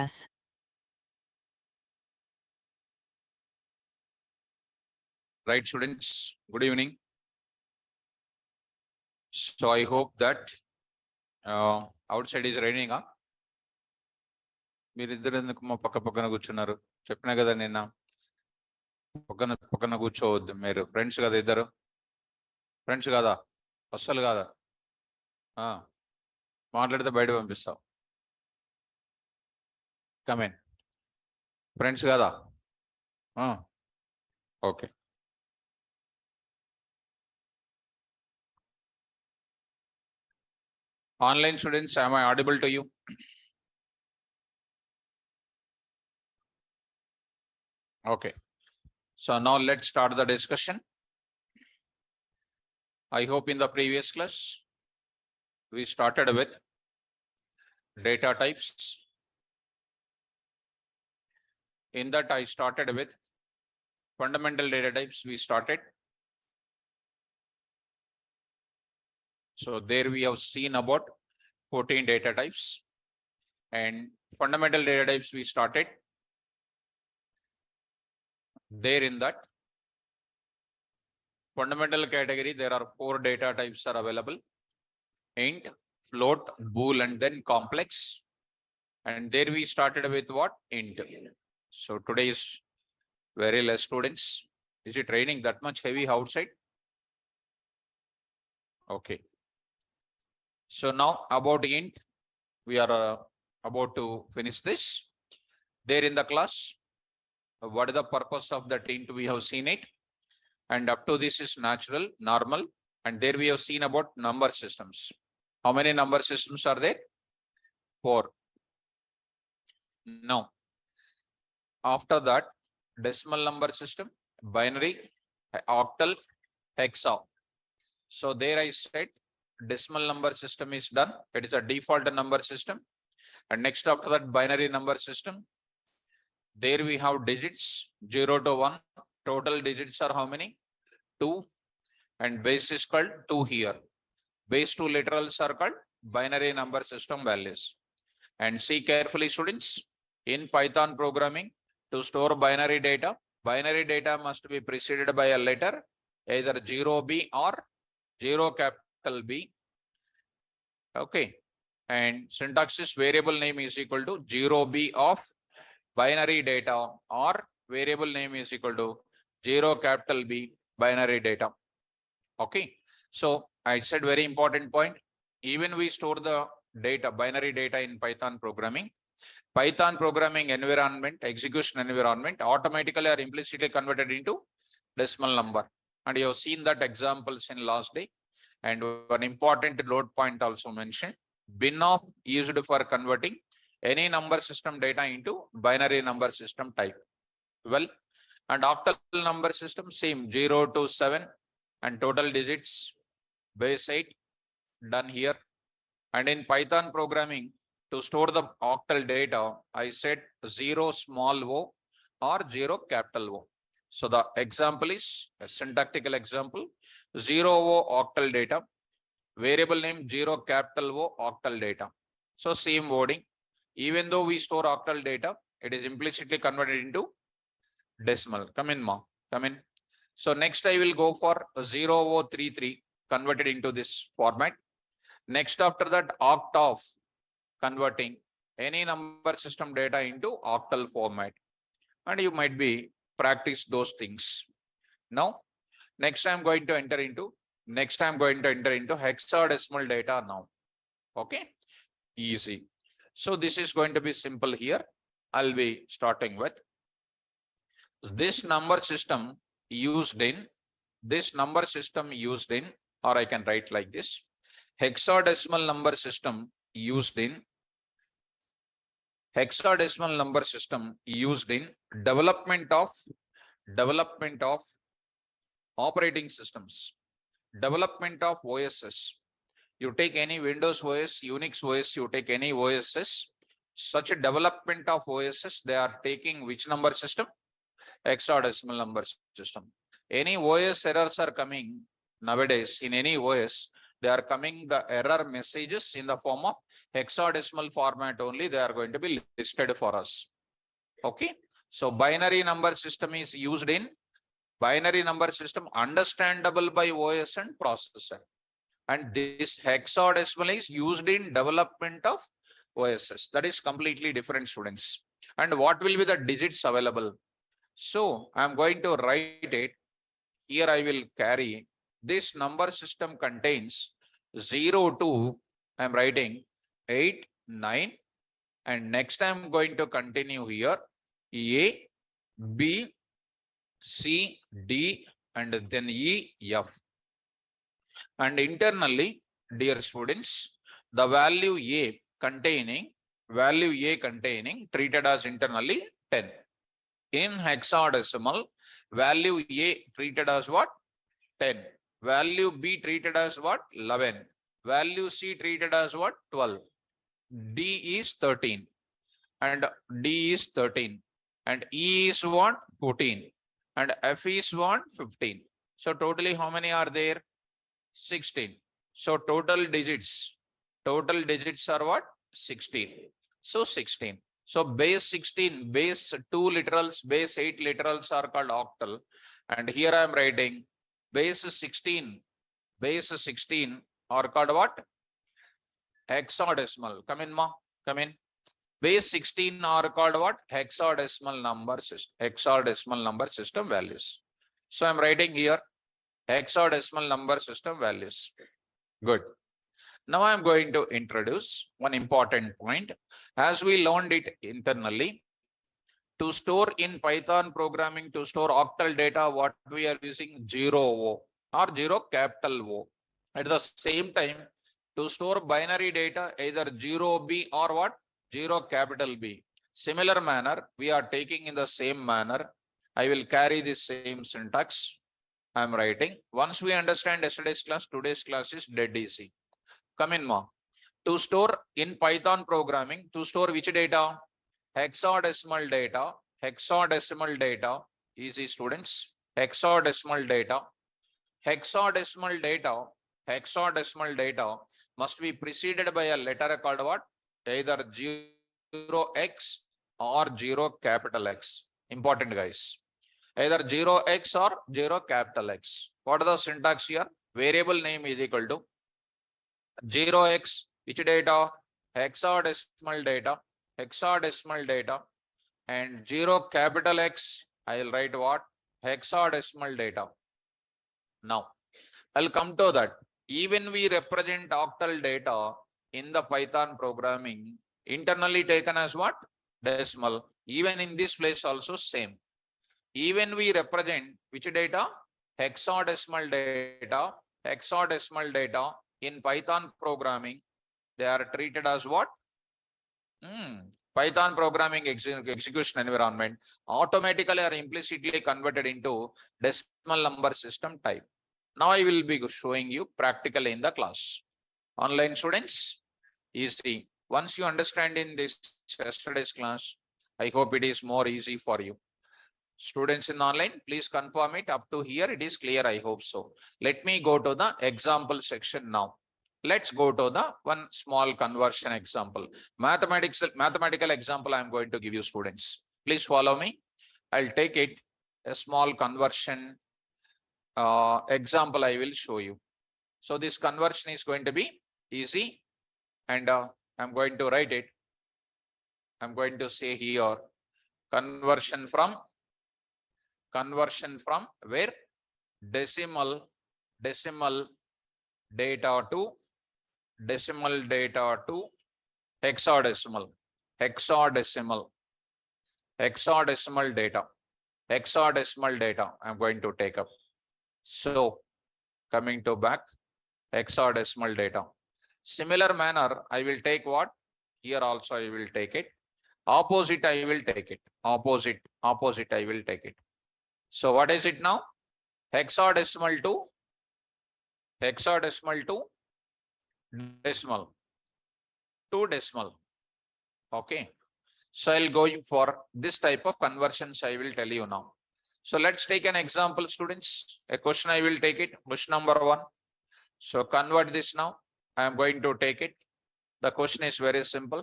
Yes. Right, students, good evening. So I hope that outside is raining. మీరిద్దరు ఎందుకు మా పక్క పక్కన కూర్చున్నారు? చెప్పినా కదా నిన్న పక్కన పక్కన కూర్చోవద్దు. మీరు ఫ్రెండ్స్ కదా, ఇద్దరు ఫ్రెండ్స్ కాదా? అస్సలు కాదా? మాట్లాడితే బయట పంపిస్తావు. కమేన్, ఫ్రెండ్స్ కాదా? Okay. Online students, am I audible to you? Okay. So now let's start the discussion. I hope in the previous class, we started with data types. In that, I started with fundamental data types. We started. So there we have seen about 14 data types, and fundamental data types we started. There in that fundamental category, there are 4 data types are available: int, float, bool, and then complex. And there we started with what? Int. So today is very less students. Is it raining that much heavy outside? Okay. So now about int, we are about to finish this. There in the class, what is the purpose of that int? We have seen it. And up to this is natural, normal. And there we have seen about number systems. How many number systems are there? 4. Now, after that, decimal number system, binary, octal, hexa. So there I said decimal number system is done. It is a default number system. And next after that, binary number system. There we have digits 0 to 1. Total digits are how many? 2. And base is called 2 here. Base 2 literals are called binary number system values. And see carefully, students, in Python programming, to store binary data must be preceded by a letter, either 0B or 0 capital B. Okay. And syntax is variable name is equal to 0B of binary data, or variable name is equal to 0 capital B binary data. Okay. So I said very important point. Even we store the data, binary data in Python programming environment, execution environment, automatically or implicitly converted into decimal number. And you have seen that examples in last day. And one important load point also mentioned, binoff used for converting any number system data into binary number system type. Well, and octal number system, same 0 to 7 and total digits base 8 done here. And in Python programming, to store the octal data, I said 0 small o or 0 capital O. So the example is a syntactical example, 0O octal data, variable name 0 capital O octal data. So same wording. Even though we store octal data, it is implicitly converted into decimal. Come in, ma. Come in. So next I will go for 0033 converted into this format. Next after that, octof, converting any number system data into octal format. And you might be practice those things. Now, next I'm going to enter into hexadecimal data now. Okay, easy. So this is going to be simple here. I'll be starting with this number system used in, or I can write like this, hexadecimal number system used in development of operating systems, development of OSs. You take any Windows OS, Unix OS, you take any OSs, such a development of OSs, they are taking which number system? Hexadecimal number system. Any OS errors are coming nowadays in any OS, they are coming the error messages in the form of hexadecimal format only. They are going to be listed for us. Okay. So binary number system is used in binary number system understandable by OS and processor. And this hexadecimal is used in development of OSs. That is completely different, students. And what will be the digits available? So I'm going to write it. Here I will carry this number system contains 0 to I'm writing 8, 9, and next I'm going to continue here A, B, C, D, and then E, F. And internally, dear students, the value A containing treated as internally 10. In hexadecimal, value A treated as what? 10. Value B treated as what? 11. Value C treated as what? 12. D is 13. And D is 13. And E is what? 14. And F is what? 15. So totally how many are there? 16. So total digits are what? 16. So 16. So base 16, base 2 literals, base 8 literals are called octal. And here I am writing base 16 are called what? Hexadecimal. Come in, ma. Come in. Base 16 are called what? Hexadecimal number system values. So I'm writing here hexadecimal number system values. Good. Now I'm going to introduce one important point. As we learned it internally, to store in Python programming, to store octal data, what we are using 0O or 0 capital O. At the same time, to store binary data, either 0B or what? 0 capital B. Similar manner, we are taking in the same manner. I will carry the same syntax. I am writing. Once we understand yesterday's class, today's class is dead easy. Come in, ma. To store in Python programming, to store which data? Hexadecimal data. Easy, students. Hexadecimal data must be preceded by a letter called what? Either 0x or 0 capital X. Important, guys. Either 0x or 0 capital X. What are the syntax here? Variable name is equal to 0x, which data? Hexadecimal data. And 0 capital X, I will write what? Hexadecimal data. Now, I'll come to that. Even we represent octal data in the Python programming, internally taken as what? Decimal. Even in this place also same. Even we represent which data? Hexadecimal data in Python programming, they are treated as what? Python programming execution environment automatically or implicitly converted into decimal number system type. Now I will be showing you practically in the class. Online students, easy. Once you understand in this yesterday's class, I hope it is more easy for you. Students in online, please confirm it. Up to here, it is clear. I hope so. Let me go to the example section now. Let's go to the one small conversion example. Mathematical example I am going to give you, students. Please follow me. I'll take it a small conversion example I will show you. So this conversion is going to be easy, and I'm going to write it. I'm going to say here conversion from where? Decimal data to hexadecimal data I'm going to take up. So coming to back, hexadecimal data. Similar manner, I will take what? Here also I will take it. Opposite I will take it. Opposite I will take it. So what is it now? Hexadecimal to decimal. Okay. So I'll go for this type of conversions I will tell you now. So let's take an example, students. A question I will take it. Question number 1. So convert this now. I am going to take it. The question is very simple.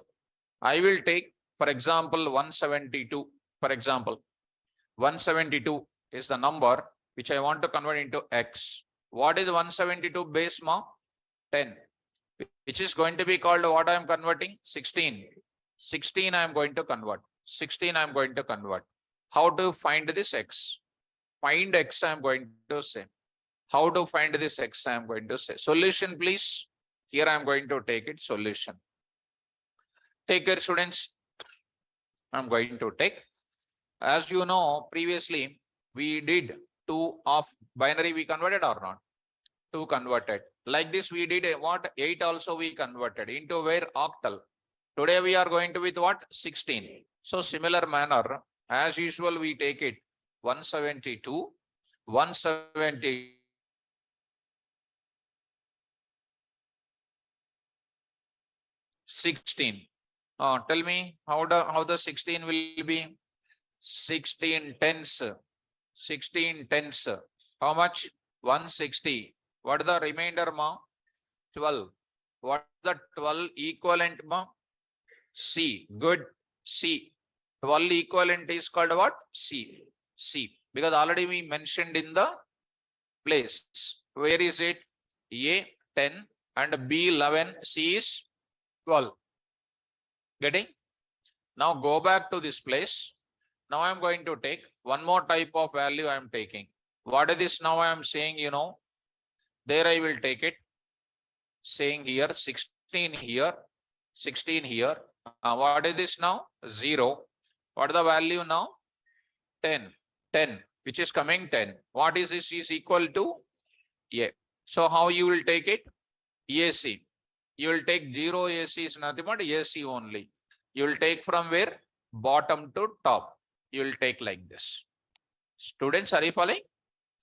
I will take, for example, 172. For example, 172 is the number which I want to convert into x. What is 172 base ma? 10. Which is going to be called what I am converting? 16. 16 I am going to convert. 16 I am going to convert. How to find this x? Find x I am going to say. How to find this x I am going to say. Solution please. Here I am going to take it solution. Take care students. I am going to take. As you know, previously we did 2 of binary we converted or not? 2 converted. Like this we did what? 8 also we converted into where? Octal. Today we are going to with what? 16. So similar manner, as usual we take it 172, 170. Sixteen. Tell me how the 16 will be? 16 tens. 16 tens. How much? 160. What the remainder ma? 12. What the 12 equivalent ma? C. Good. C. 12 equivalent is called what? C. C. Because already we mentioned in the place. Where is it? A 10 and B 11. C is 12. Getting? Now go back to this place. Now I am going to take one more type of value I am taking. What is this now I am saying, you know? There I will take it. Saying here 16 here, 16 here. What is this now? 0. What is the value now? 10. 10, which is coming 10. What is this is equal to A. So how you will take it? AC. You will take 0 AC is nothing but AC only. You will take from where? Bottom to top. You will take like this. Students, are you following?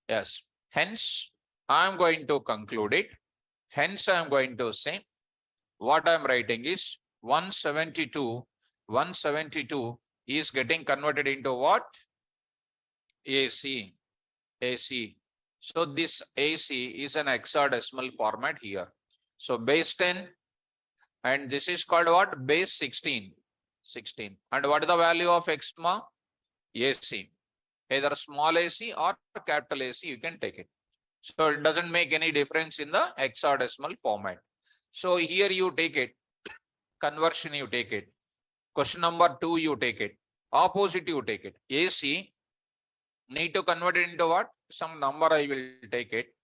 Yes. Hence, I am going to conclude it. Hence, I am going to say what I am writing is 172. 172 is getting converted into what? AC. AC. So this AC is an hexadecimal format here. So base 10 and this is called what? Base 16. 16. And what is the value of x ma? AC. Either small AC or capital AC, you can take it. So it doesn't make any difference in the hexadecimal format. So here you take it. Conversion you take it. Question number 2 you take it. Opposite you take it. AC need to convert it into what? Some number I will take it.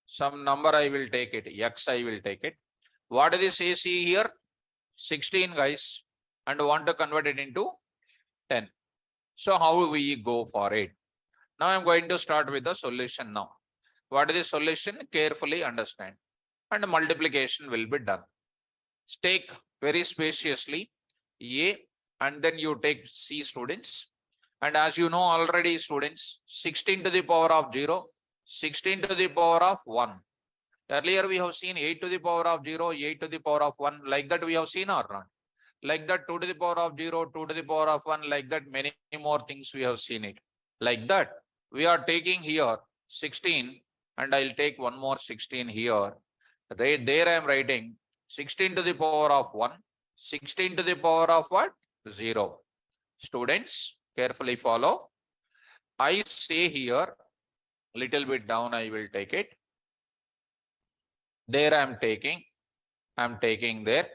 Some number I will take it. X I will take it. What is this AC here? 16 guys. And want to convert it into 10. So how we go for it? Now I'm going to start with the solution now. What is the solution? Carefully understand. And multiplication will be done. Take very spaciously A and then you take C students. And as you know already students, 16 to the power of 0, 16 to the power of 1. Earlier we have seen 8 to the power of 0, 8 to the power of 1. Like that we have seen or not? Like that 2 to the power of 0, 2 to the power of 1. Like that many more things we have seen it. Like that we are taking here 16 and I'll take one more 16 here. There I am writing 16 to the power of 1, 16 to the power of what? 0. Students, carefully follow. I say here, little bit down I will take it. There I am taking there.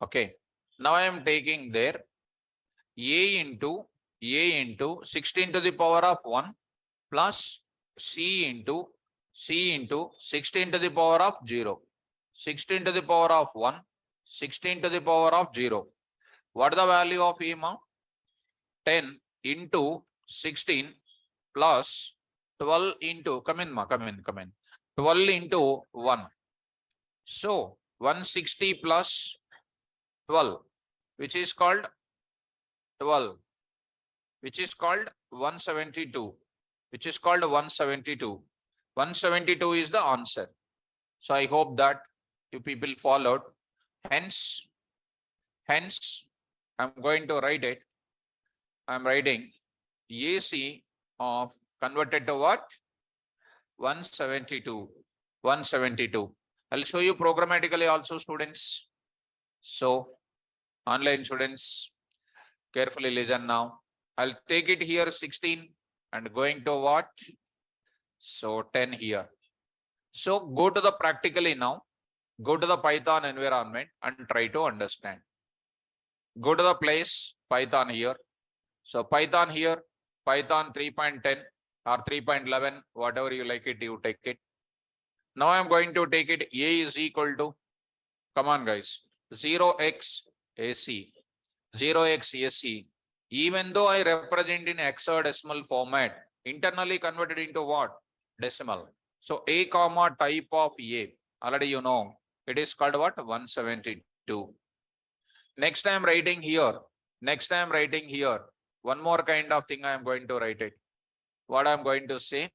Okay. Now I am taking there A into 16 to the power of 1 plus C into 16 to the power of 0. 16 to the power of 1, 16 to the power of 0. What is the value of E ma? 10 into 16 plus 12 into, come in. 12 into 1. So 160 plus 12, which is called 12, which is called 172, which is called 172. 172 is the answer. So I hope that you people followed. Hence, I'm going to write it. I'm writing AC of converted to what? 172. 172. I'll show you programmatically also, students. So, online students, carefully listen now. I'll take it here 16 and going to what? So 10 here. So go to the practically now. Go to the Python environment and try to understand. Go to the place Python here. So Python here, Python 3.10 or 3.11, whatever you like it, you take it. Now I'm going to take it. A is equal to, come on guys, 0x AC. 0x AC. Even though I represent in hexadecimal format, internally converted into what? Decimal. So A comma type of A, already you know, it is called what? 172. Next I am writing here. Next I am writing here. One more kind of thing I am going to write it. What I am going to say,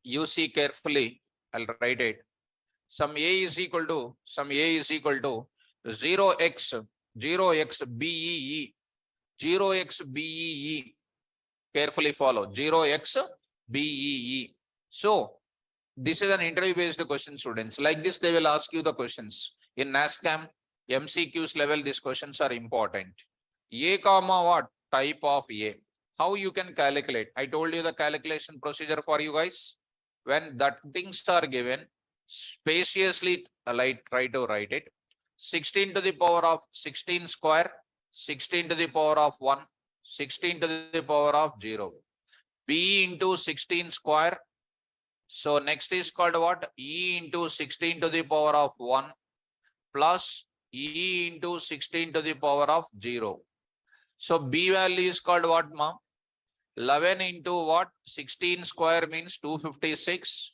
you see carefully, I'll write it. Some A is equal to 0x BEE. 0x BEE. Carefully follow 0x BEE. So this is an interview based question, students. Like this, they will ask you the questions. In NASCAM, MCQs level, these questions are important. A comma what? Type of A. How you can calculate? I told you the calculation procedure for you guys. When that things are given, spaciously try to write it. 16 to the power of 16 square, 16 to the power of 1, 16 to the power of 0. B into 16 square. So next is called what? E into 16 to the power of 1 plus E into 16 to the power of 0. So B value is called what, ma'am? 11 into what? 16 square means 256.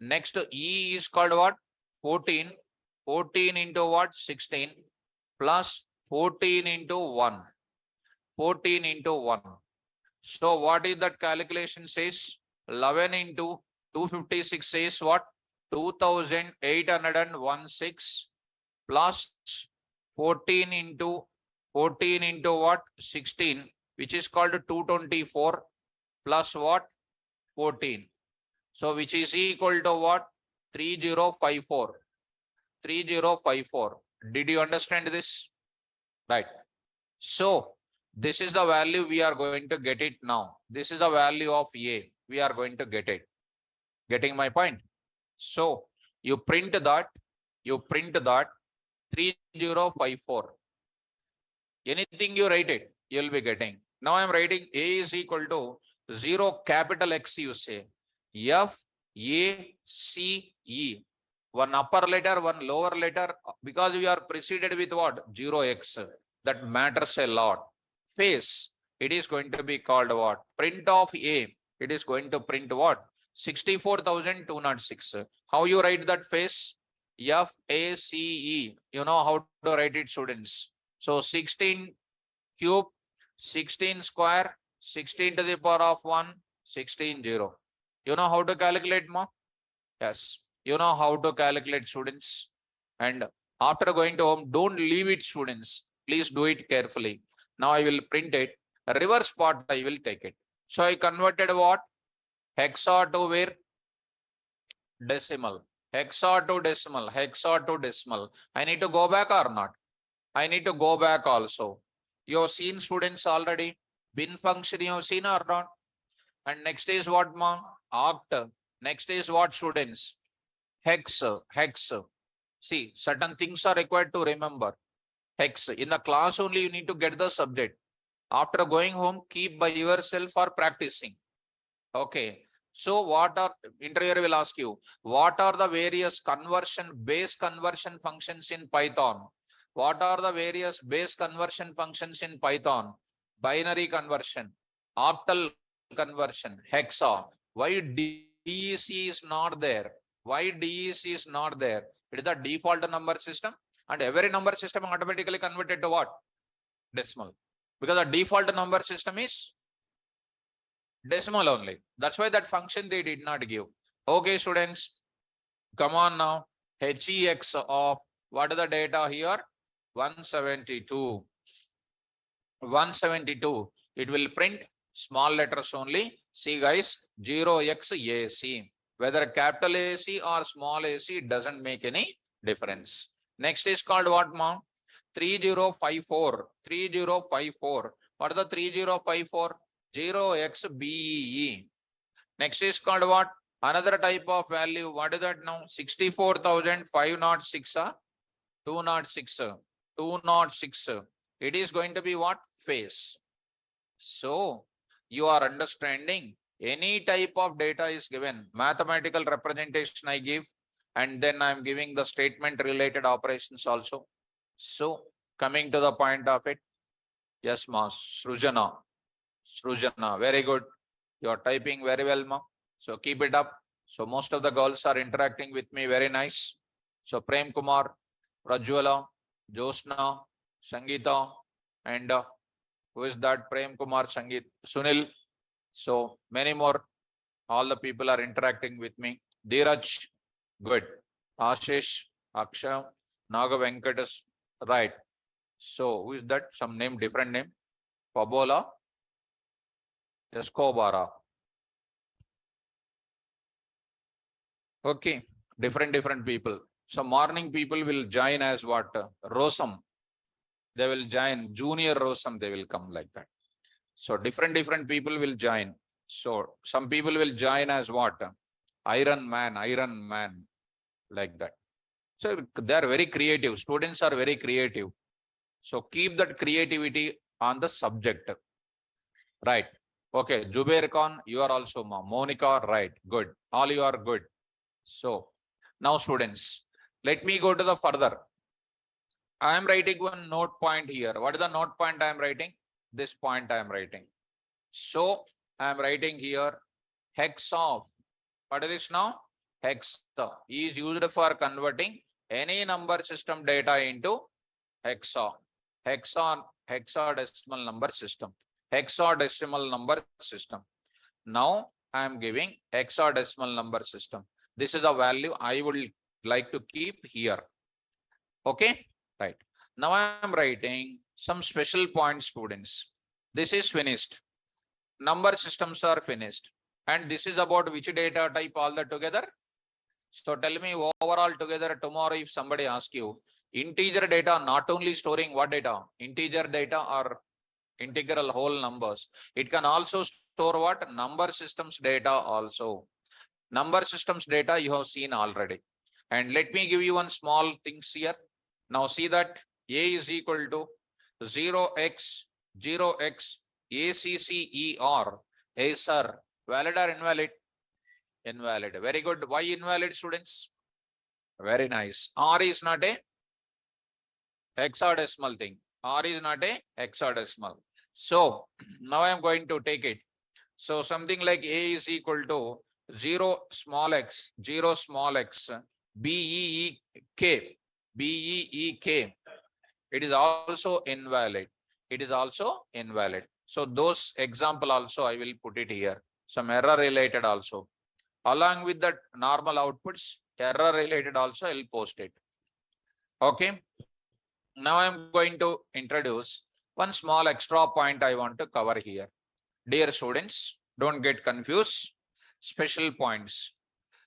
Next E is called what? 14. 14 into what? 16 plus 14 into 1. 14 into 1. So what is that calculation says? 11 into 256 says what? 2816 plus 14 into what? 16, which is called 224 plus what? 14. So which is equal to what? 3054. 3054. Did you understand this? Right. So this is the value we are going to get it now. This is the value of A. We are going to get it. Getting my point? So you print that 3054. Anything you write it, you'll be getting. Now I'm writing A is equal to 0 capital X, you say. F, A, C, E. One upper letter, one lower letter, because we are preceded with what? 0x. That matters a lot. Face, it is going to be called what? Print of A, it is going to print what? 64,206. How you write that face? FACE. You know how to write it, students. So 16 cube, 16 square, 16 to the power of 1, 16 0. You know how to calculate, ma? Yes. You know how to calculate, students. And after going to home, don't leave it, students. Please do it carefully. Now I will print it. Reverse part, I will take it. So I converted what? Hexa to where? Decimal. Hexa to decimal. Hexa to decimal. I need to go back or not? I need to go back also. You have seen, students, already. Bin function you have seen or not? And next is what, ma? Oct. Next is what, students? Hex. Hex. See, certain things are required to remember. Hex. In the class only you need to get the subject. After going home, keep by yourself or practicing. Okay. So what are, interviewer will ask you, what are the various base conversion functions in Python? What are the various base conversion functions in Python? Binary conversion, octal conversion, hexa. Why DEC is not there? Why DEC is not there? It is the default number system, and every number system automatically converted to what? Decimal. Because the default number system is decimal only. That's why that function they did not give. Okay, students, come on now. HEX of what is the data here? 172. 172. It will print small letters only. See guys, 0x AC. Whether capital AC or small AC, it doesn't make any difference. Next is called what, ma'am? 3054. 3054. What is the 3054? 0xBEE. Next is called what? Another type of value. What is that now? 64,506. 206. 206. It is going to be what? Phase. So you are understanding, any type of data is given, mathematical representation I give, and then I am giving the statement related operations also. So coming to the point of it, yes, ma, Srujana, very good. You are typing very well, ma. So keep it up. So most of the girls are interacting with me, very nice. So Prem Kumar, Rajwala, Josna, Sangeeta, and who is that? Prem Kumar, Sangeet, Sunil. So many more. All the people are interacting with me. Dheeraj, good. Ashish, Akshay, Naga Venkatas, right. So who is that? Some name, different name. Pabola, Escobara. Okay, different people. So morning people will join as what? Rosam. They will join junior Rosam. They will come like that. So different people will join. So some people will join as what? Iron Man, like that. So they are very creative. Students are very creative. So keep that creativity on the subject. Right. Okay. Jubair Khan, you are also Monica, right. Good. All you are good. So now students, let me go to the further. I am writing one note point here. What is the note point I am writing? This point I am writing. So I am writing here hex of, what is this now? Hex is used for converting any number system data into hexadecimal number system. Hexadecimal number system. Now I am giving hexadecimal number system. This is the value I would like to keep here. Okay, right. Now I am writing some special points, students. This is finished. Number systems are finished. And this is about which data type all that together? So tell me overall together tomorrow if somebody asks you, integer data not only storing what data? Integer data or integral whole numbers. It can also store what? Number systems data also. Number systems data you have seen already. And let me give you one small things here. Now see that A is equal to 0x ACCER. Hey sir, valid or invalid? Invalid. Very good. Why invalid, students? Very nice. R is not a hexadecimal thing. R is not a hexadecimal. So now I am going to take it. So something like A is equal to 0 small x, BEEK. It is also invalid. It is also invalid. So those example also I will put it here. Some error related also. Along with the normal outputs, error related also I will post it. Okay. Now I am going to introduce one small extra point I want to cover here. Dear students, don't get confused. Special points.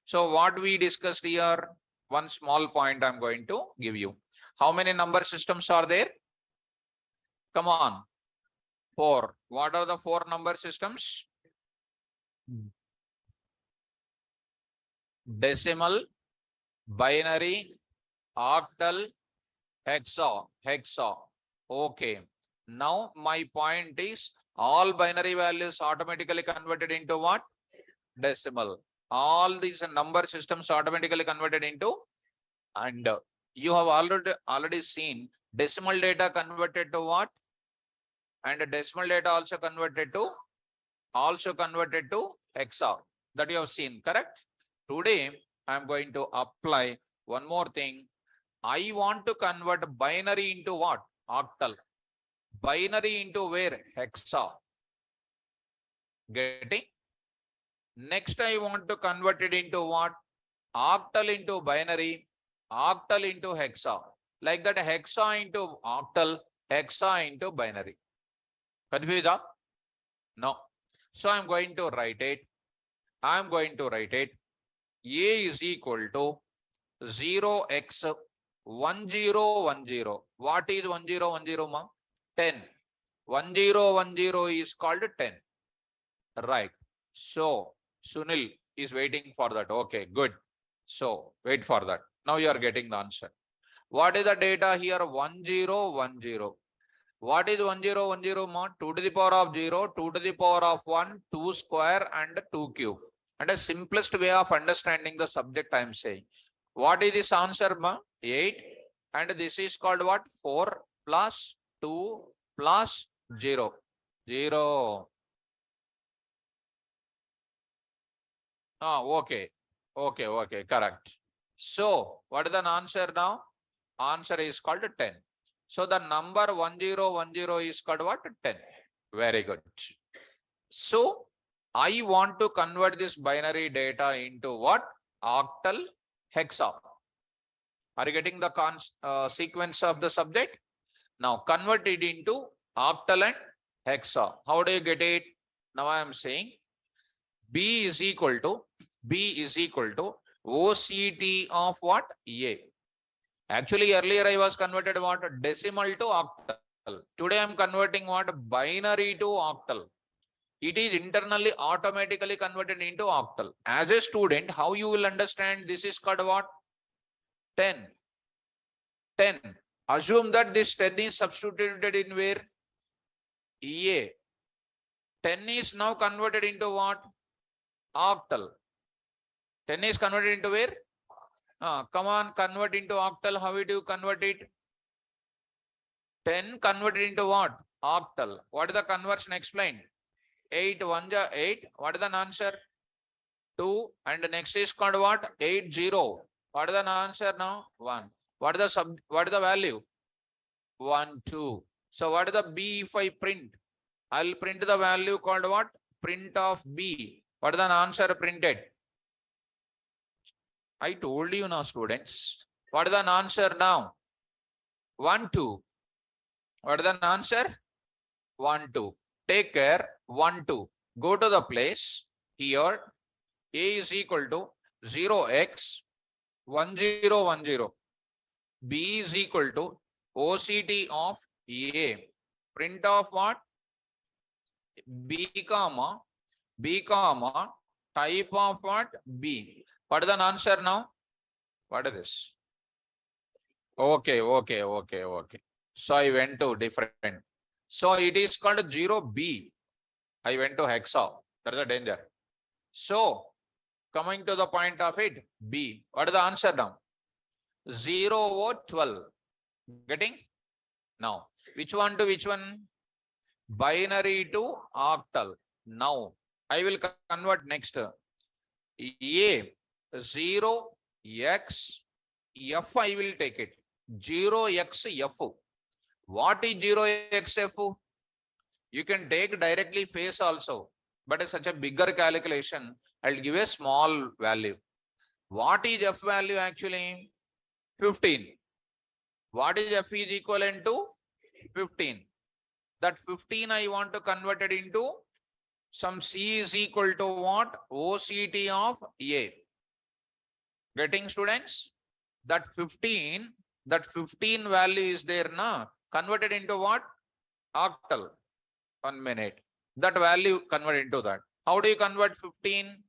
So what we discussed here, one small point I'm going to give you. How many number systems are there? Come on. 4. What are the 4 number systems? Decimal, binary, octal, hexa. Okay. Now my point is all binary values automatically converted into what? Decimal. All these number systems automatically converted into, and you have already seen decimal data converted to what? And decimal data also converted to hexa. That you have seen, correct? Today I am going to apply one more thing. I want to convert binary into what? Octal. Binary into where? Hexa. Getting? Next I want to convert it into what? Octal into binary, octal into hexa. Like that, hexa into octal, hexa into binary. Confused? No. So I'm going to write it. A is equal to 0x1010. What is 1010, ma? 10. 1010 is called 10. Right. So Sunil is waiting for that. Okay, good. So wait for that. Now you are getting the answer. What is the data here? 1010. What is 1010, ma? 2 to the power of 0, 2 to the power of 1, 2 square and 2 cube. And a simplest way of understanding the subject I am saying. What is this answer, ma? 8. And this is called what? 4 plus 2 plus 0. 0. Okay. Okay, correct. So what is the answer now? Answer is called 10. So the number 1010 is called what? 10. Very good. So I want to convert this binary data into what? Octal, hexa. Are you getting the sequence of the subject? Now convert it into octal and hexa. How do you get it? Now I am saying B is equal to OCT of what? A. Actually, earlier I was converted what? Decimal to octal. Today I am converting what? Binary to octal. It is internally automatically converted into octal. As a student, how you will understand this is called what? 10. 10. Assume that this 10 is substituted in where? A. 10 is now converted into what? Octal. 10 is converted into where? Come on, convert into octal. How do you convert it? 10 converted into what? Octal. What is the conversion? Explain. 8 1 ja 8. What is the answer? 2. And next is called what? 8 0. What is the answer now? 1. What is the value? 1 2. So what is the B if I print? I'll print the value called what? Print of B. What is the answer printed? I told you now, students. What is the answer now? 1 2. What is the answer? 1 2. Take care. 1 2. Go to the place. Here A is equal to 0x1010. B is equal to OCT of A. Print of what? B comma type of what? B. What is the answer now? What is this? Okay. So I went to different. So it is called 0B. I went to hexa. That is a danger. So coming to the point of it, B. What is the answer now? 0 over 12. Getting? Now, which one to which one? Binary to octal. Now, I will convert next. A 0 x f I will take it. 0 x f. What is 0 x f? You can take directly face also, but it's such a bigger calculation. I'll give a small value. What is f value actually? 15. What is f is equivalent to? 15. That 15 I want to convert it into some C is equal to what? OCT of A. Getting, students? That 15 value is there na? Converted into what? Octal. 1 minute. That value convert into that. How do you convert 15?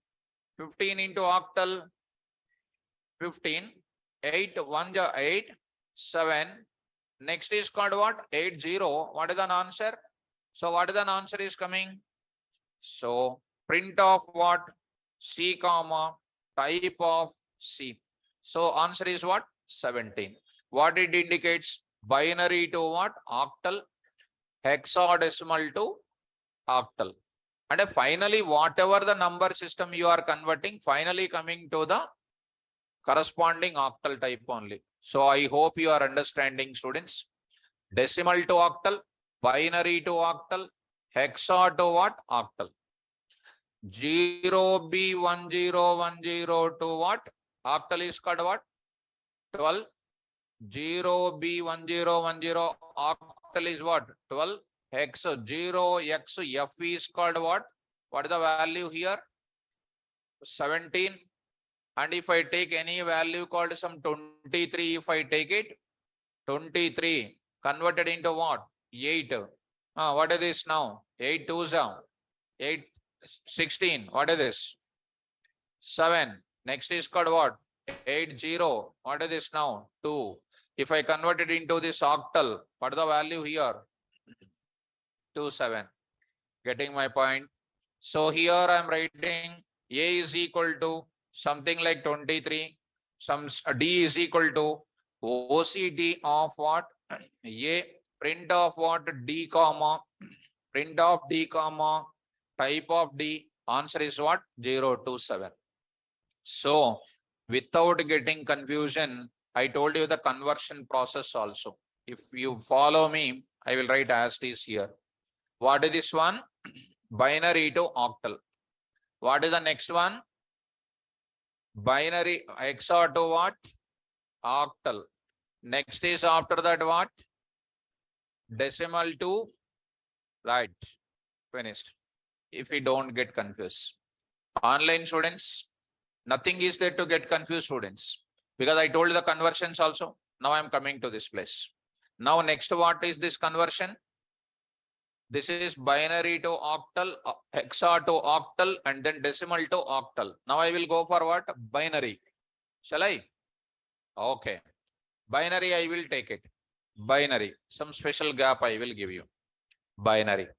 15 into octal. 15. 8 1 ja 8. 7. Next is called what? 8 0. What is the answer? So what is the answer is coming? So print of what? C comma type of C. So answer is what? 17. What it indicates? Binary to what? Octal. Hexadecimal to octal. And finally, whatever the number system you are converting, finally coming to the corresponding octal type only. So I hope you are understanding, students. Decimal to octal, binary to octal, hexa to what? Octal. 0B1010 to what? Octal is called what? 12. 0B1010 octal is what? 12. Hex 0xf is called what? What is the value here? 17. And if I take any value called some 23, if I take it, 23 converted into what? 8. What is this now? 8 2s are 8 16. What is this? 7. Next is called what? 8 0. What is this now? 2. If I convert it into this octal, what is the value here? 2 7. Getting my point? So here I am writing A is equal to something like 23. Some D is equal to OCD of what? A print of what? D comma print of D comma type of D. Answer is what? 0 2 7. So without getting confusion, I told you the conversion process also. If you follow me, I will write as it is here. What is this one? Binary to octal. What is the next one? Binary XOR to what? Octal. Next is after that what? Decimal to right. Finished. If we don't get confused. Online students, nothing is there to get confused, students. Because I told you the conversions also. Now I am coming to this place. Now next what is this conversion? This is binary to octal, XOR to octal, and then decimal to octal. Now I will go for what? Binary. Shall I? Okay. Binary, I will take it. Binary. Some special gap I will give you. Binary.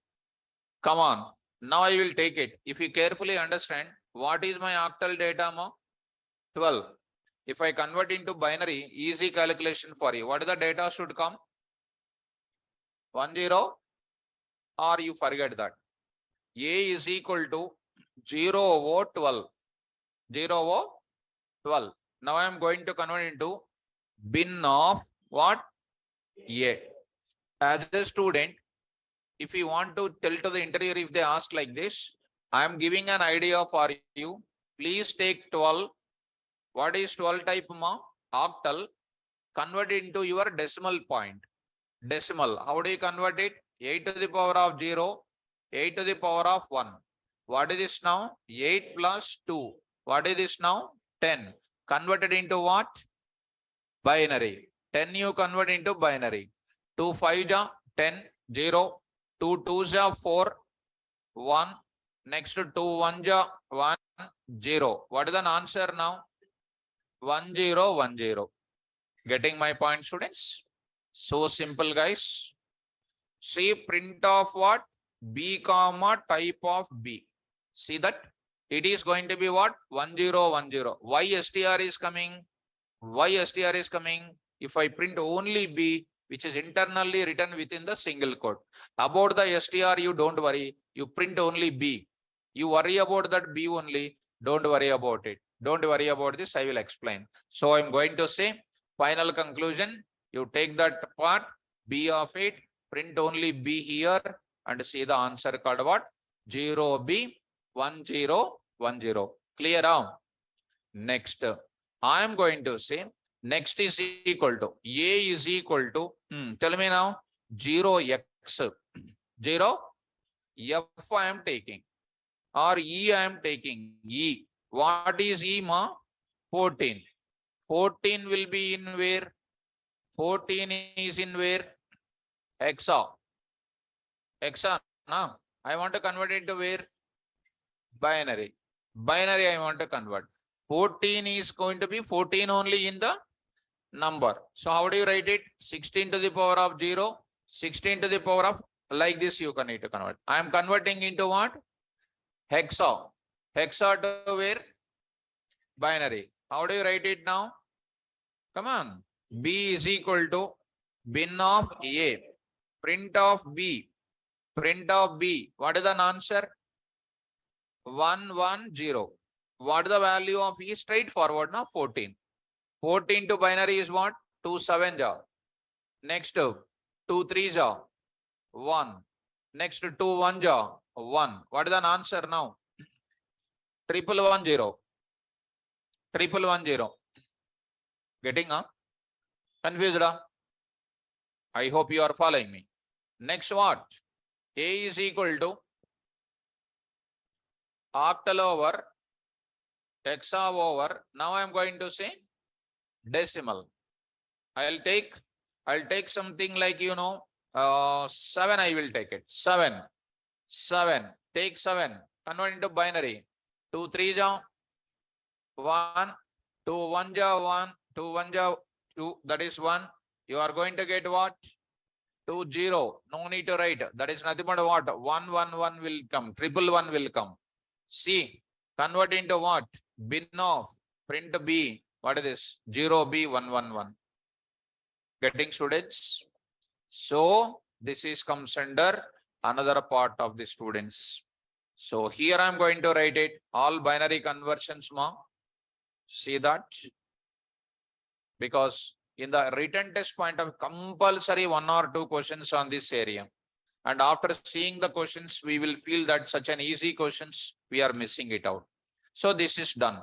Come on. Now I will take it. If you carefully understand, what is my octal data, ma? 12. If I convert into binary, easy calculation for you. What is the data should come? 10, or you forget that. A is equal to 0 over 12. 0 over 12. Now I am going to convert into bin of what? A. As a student, if you want to tell to the interviewer, if they ask like this, I am giving an idea for you. Please take 12. What is 12 type, ma? Octal. Convert into your decimal point. Decimal. How do you convert it? 8 to the power of 0, 8 to the power of 1. What is this now? 8 plus 2. What is this now? 10. Converted into what? Binary. 10 you convert into binary. 2 5 ja 10, 0. 2 2 ja 4, 1. Next 2 1 ja 1, 0. What is the answer now? 1 0 1 0. Getting my point, students? So simple, guys. See, print of what? B comma type of B. See that? It is going to be what? 1 0 1 0. Why str is coming? Why str is coming? If I print only B, which is internally written within the single quote. About the str, you don't worry. You print only B. You worry about that B only. Don't worry about it. Don't worry about this. I will explain. So I'm going to say final conclusion. You take that part, B of it, print only B here, and see the answer called what? 0B 1 0 1 0. Clear now? Next, I am going to say next is equal to A is equal to tell me now 0x 0 F I am taking or E I am taking E. What is E, ma? 14. 14 will be in where? 14 is in where? Hexa. Hexa, no? I want to convert it to where? Binary. Binary I want to convert. 14 is going to be 14 only in the number. So how do you write it? 16 to the power of 0, 16 to the power of, like this you can need to convert. I am converting into what? Hexa. Hexa to where? Binary. How do you write it now? Come on. B is equal to bin of A. Print of B. Print of B. What is the answer? 1 1 0. What is the value of E? Straightforward now. 14. 14 to binary is what? 2 7 ja. Next 2 3 ja. 1. Next 2 1 ja. 1. What is the answer now? 1110. 1110. Getting confused? I hope you are following me. Next what? A is equal to octal over hexa over. Now I am going to say decimal. I'll take something like, 7 I will take it. 7. Take 7. Convert into binary. 2 3 ja 1. 2 1 ja 1. 2 1 ja 2. That is 1. You are going to get what? 2 0. No need to write. That is nothing but what? 1 1 1 will come. Triple 1 will come. C. Convert into what? Bin of. Print B. What is this? 0B 1 1 1. Getting, students? So this is comes under another part of the students. So here I am going to write it all binary conversions, ma. See that? Because in the written test point of compulsory 1 or 2 questions on this area. And after seeing the questions, we will feel that such an easy questions, we are missing it out. So this is done.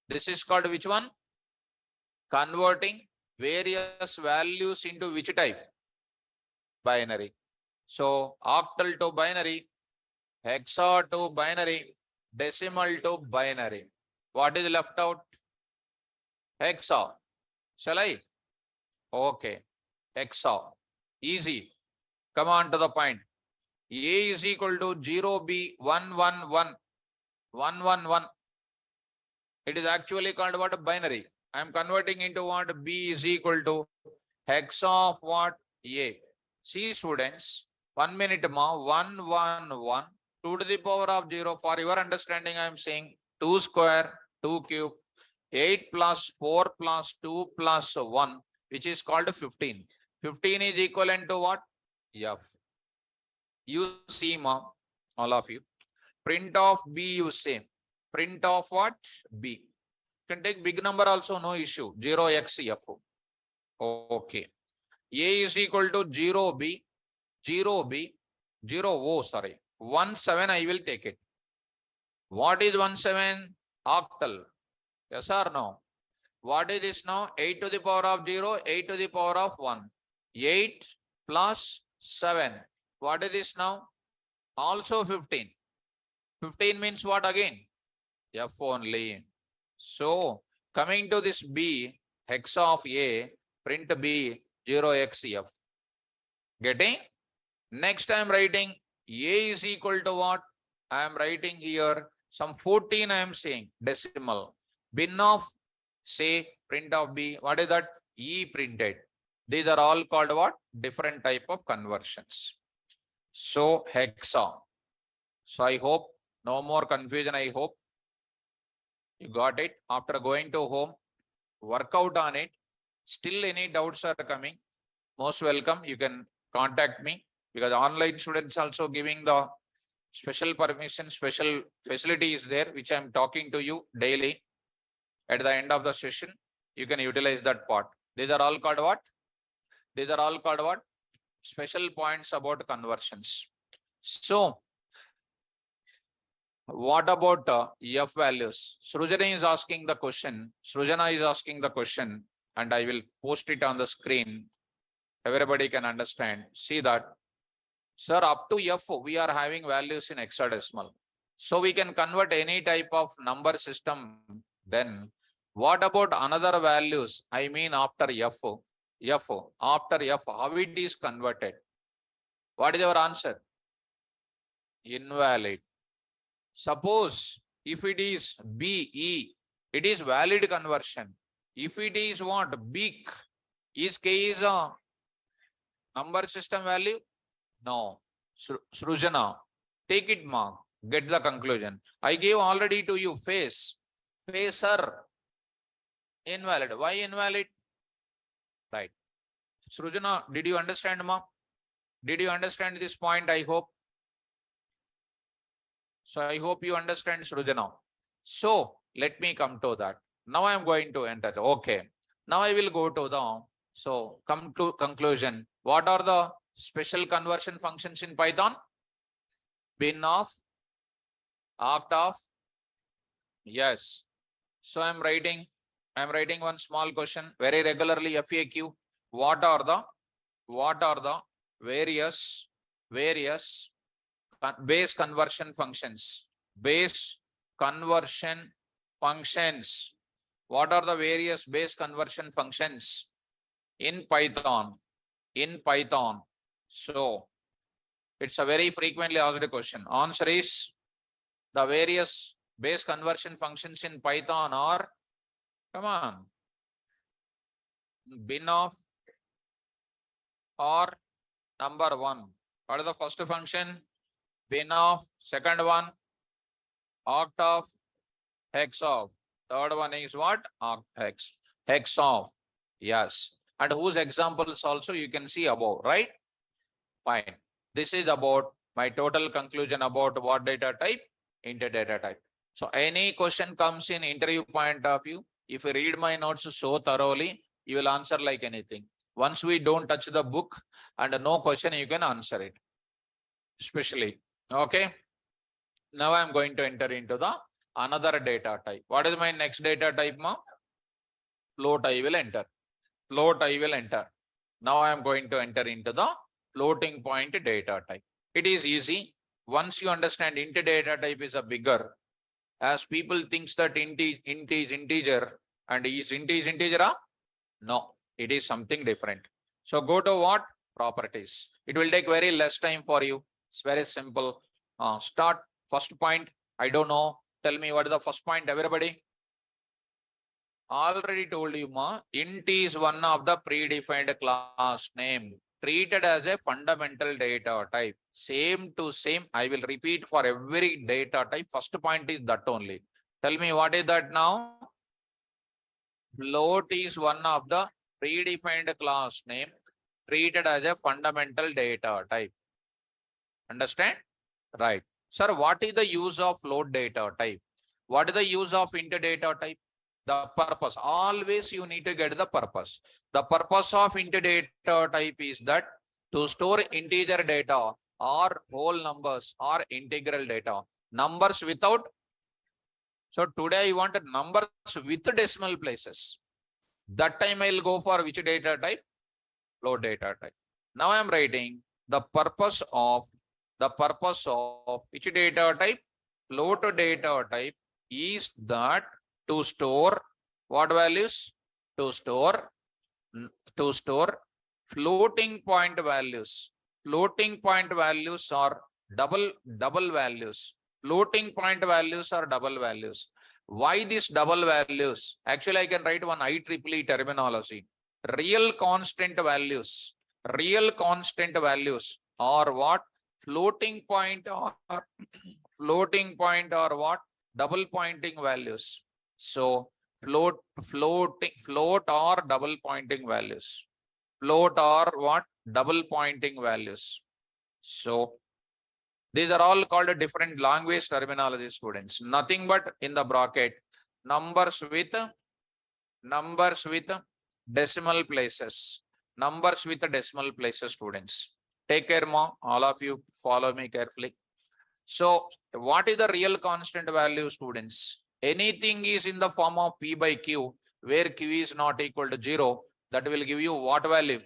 This is called which one? Converting various values into which type? Binary. So octal to binary, hexa to binary, decimal to binary. What is left out? Hexa. Shall I? Okay. Hexa. Easy. Come on to the point. A is equal to 0B 111. 111. It is actually called what? Binary. I am converting into what? B is equal to hexa of what? A. See, students, 1 minute more. 111. 2 to the power of 0. For your understanding, I am saying 2 square, 2 cube, 8 plus 4 plus 2 plus 1, which is called 15. 15 is equivalent to what? F. You see, mom, all of you. Print of B, you say. Print of what? B. You can take big number also, no issue. 0xf. Okay. A is equal to 0B, 0B, 0, sorry. 1 7, I will take it. What is 1 7? Octal. Yes or no? What is this now? 8 to the power of 0, 8 to the power of 1. 8 plus 7. What is this now? Also 15. 15 means what again? F only. So coming to this B, hexa of A, print B, 0xf. Getting? Next I am writing A is equal to what? I am writing here some 14 I am saying decimal. Bin of, say, print of B. What is that? E printed. These are all called what? Different type of conversions. So hexa. So I hope no more confusion. I hope you got it. After going to home, work out on it. Still any doubts are coming, most welcome. You can contact me, because online students also giving the special permission, special facility is there, which I am talking to you daily. At the end of the session, you can utilize that part. These are all called what? These are all called what? Special points about conversions. So what about F values? Srujana is asking the question. Srujana is asking the question, and I will post it on the screen. Everybody can understand. See that. Sir, up to F, we are having values in hexadecimal. So we can convert any type of number system. Then what about another values? I mean after F, after F, how it is converted? What is your answer? Invalid. Suppose if it is BE, it is valid conversion. If it is what? Big, is K is a number system value? No. Srujana, take it, mark. Get the conclusion. I gave already to you face. Facer. Invalid. Why invalid? Right. Srujana, did you understand, ma? Did you understand this point? I hope. So I hope you understand, Srujana. So let me come to that. Now I am going to enter. Okay. Now I will go to the, so come to conclusion. What are the special conversion functions in Python? Bin of, oct of. Yes. So I'm writing one small question very regularly, FAQ. What are the various base conversion functions? Base conversion functions. What are the various base conversion functions in Python? In Python. So it's a very frequently asked question. Answer is the various base conversion functions in Python are, come on, bin of or number one. What is the first function? Bin of. Second one, oct of, hex of. Third one is what? Oct hex. Hex of. Yes. And whose examples also you can see above, right? Fine. This is about my total conclusion about what data type? Int data type. So any question comes in interview point of view, if you read my notes so thoroughly, you will answer like anything. Once we don't touch the book and no question, you can answer it. Especially. Okay. Now I'm going to enter into the another data type. What is my next data type, ma? Float I will enter. Float I will enter. Now I am going to enter into the floating point data type. It is easy. Once you understand int data type is a bigger, as people thinks that int is integer and is integer? No, it is something different. So go to what? Properties. It will take very less time for you. It's very simple. Start first point. I don't know. Tell me what is the first point, everybody? Already told you, ma. Int is one of the predefined class name, treated as a fundamental data type. Same to same. I will repeat for every data type. First point is that only. Tell me what is that now? Float is one of the predefined class name, treated as a fundamental data type. Understand? Right. Sir, what is the use of float data type? What is the use of int data type? The purpose. Always you need to get the purpose. The purpose of int data type is that to store integer data or whole numbers or integral data. Numbers without. So today I want numbers with decimal places. That time I'll go for which data type? Float data type. Now I'm writing the purpose of which data type? Float data type is that to store what values? To store floating point values. Floating point values are double values. Floating point values are double values. Why these double values? Actually, I can write one IEEE terminology. Real constant values. Real constant values are what? Floating point or floating point or what? Double pointing values. So float or double pointing values. Float or what? Double pointing values. So these are all called a different language terminology, students. Nothing but in the bracket numbers with decimal places. Numbers with decimal places, students. Take care, mom. All of you follow me carefully. So what is the real constant value, students? Anything is in the form of P by Q, where Q is not equal to 0, that will give you what value?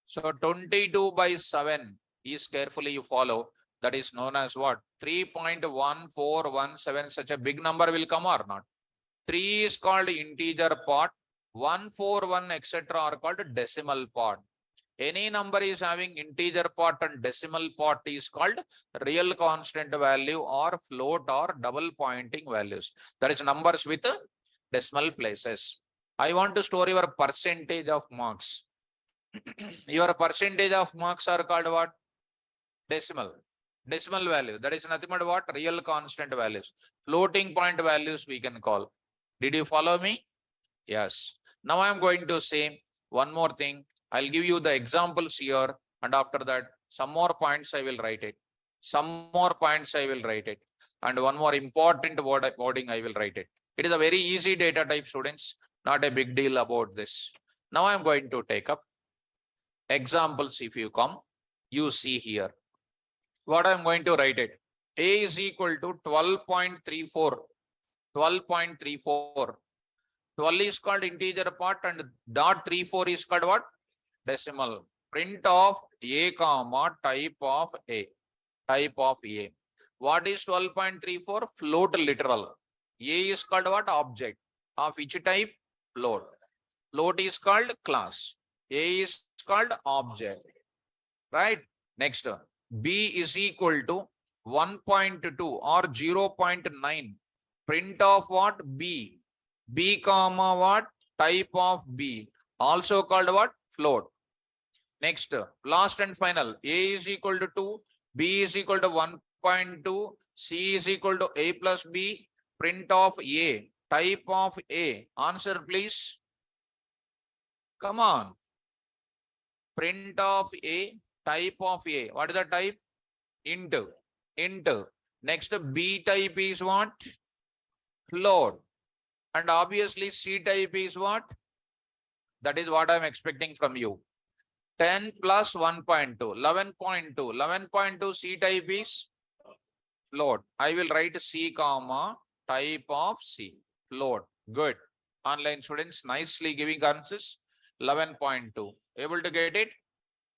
So 22 by 7 is, carefully you follow, that is known as what? 3.1417. Such a big number will come or not? 3 is called integer part, 141 etc. are called decimal part. Any number is having integer part and decimal part is called real constant value or float or double pointing values. That is numbers with decimal places. I want to store your percentage of marks. Your percentage of marks are called what? Decimal. Decimal value. That is nothing but what? Real constant values. Floating point values we can call. Did you follow me? Yes. Now I am going to say one more thing. I'll give you the examples here, and after that, some more points I will write it. Some more points I will write it. And one more important wording I will write it. It is a very easy data type, students. Not a big deal about this. Now I'm going to take up examples. If you come, you see here. What I'm going to write it. A is equal to 12.34. 12.34. 12 is called integer part and .34 is called what? Decimal. Print of A comma type of A. Type of A. What is 12.34? Float literal. A is called what? Object. Of which type? Float. Float is called class. A is called object. Right? Next, B is equal to 1.2 or 0.9. Print of what? B. B comma what? Type of B. Also called what? Float. Next, last and final. A is equal to 2. B is equal to 1.2. C is equal to A plus B. Print of A. Type of A. Answer please. Come on. Print of A. Type of A. What is the type? Int. Int. Next, B type is what? Float. And obviously C type is what? That is what I am expecting from you. 10 plus 1.2, 11.2. 11.2 C type is float. I will write C comma type of C. Float. Good. Online students nicely giving answers. 11.2. Able to get it?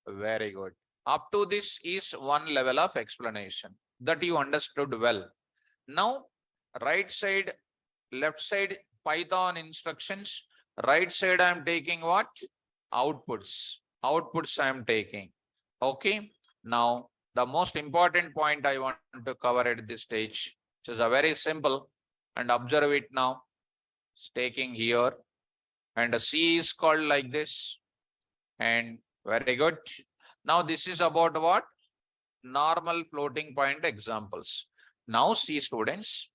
Very good. Up to this is one level of explanation that you understood well. Now, right side, left side Python instructions. Right side I am taking what? Outputs. Outputs I am taking. Okay. Now, the most important point I want to cover at this stage, which is a very simple, and observe it now. It's taking here, and C is called like this. And very good. Now, this is about what? Normal floating point examples. Now, see students,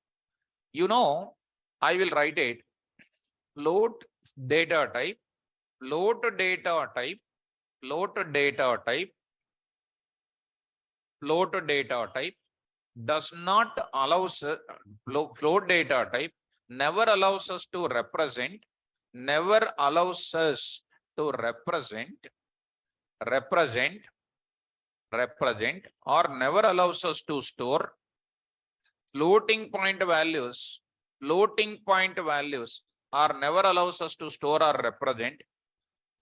you know, I will write it. Float data type, float data type, float data type, float data type does not allow us, float data type never allows us to represent, or never allows us to store floating point values, or never allows us to store or represent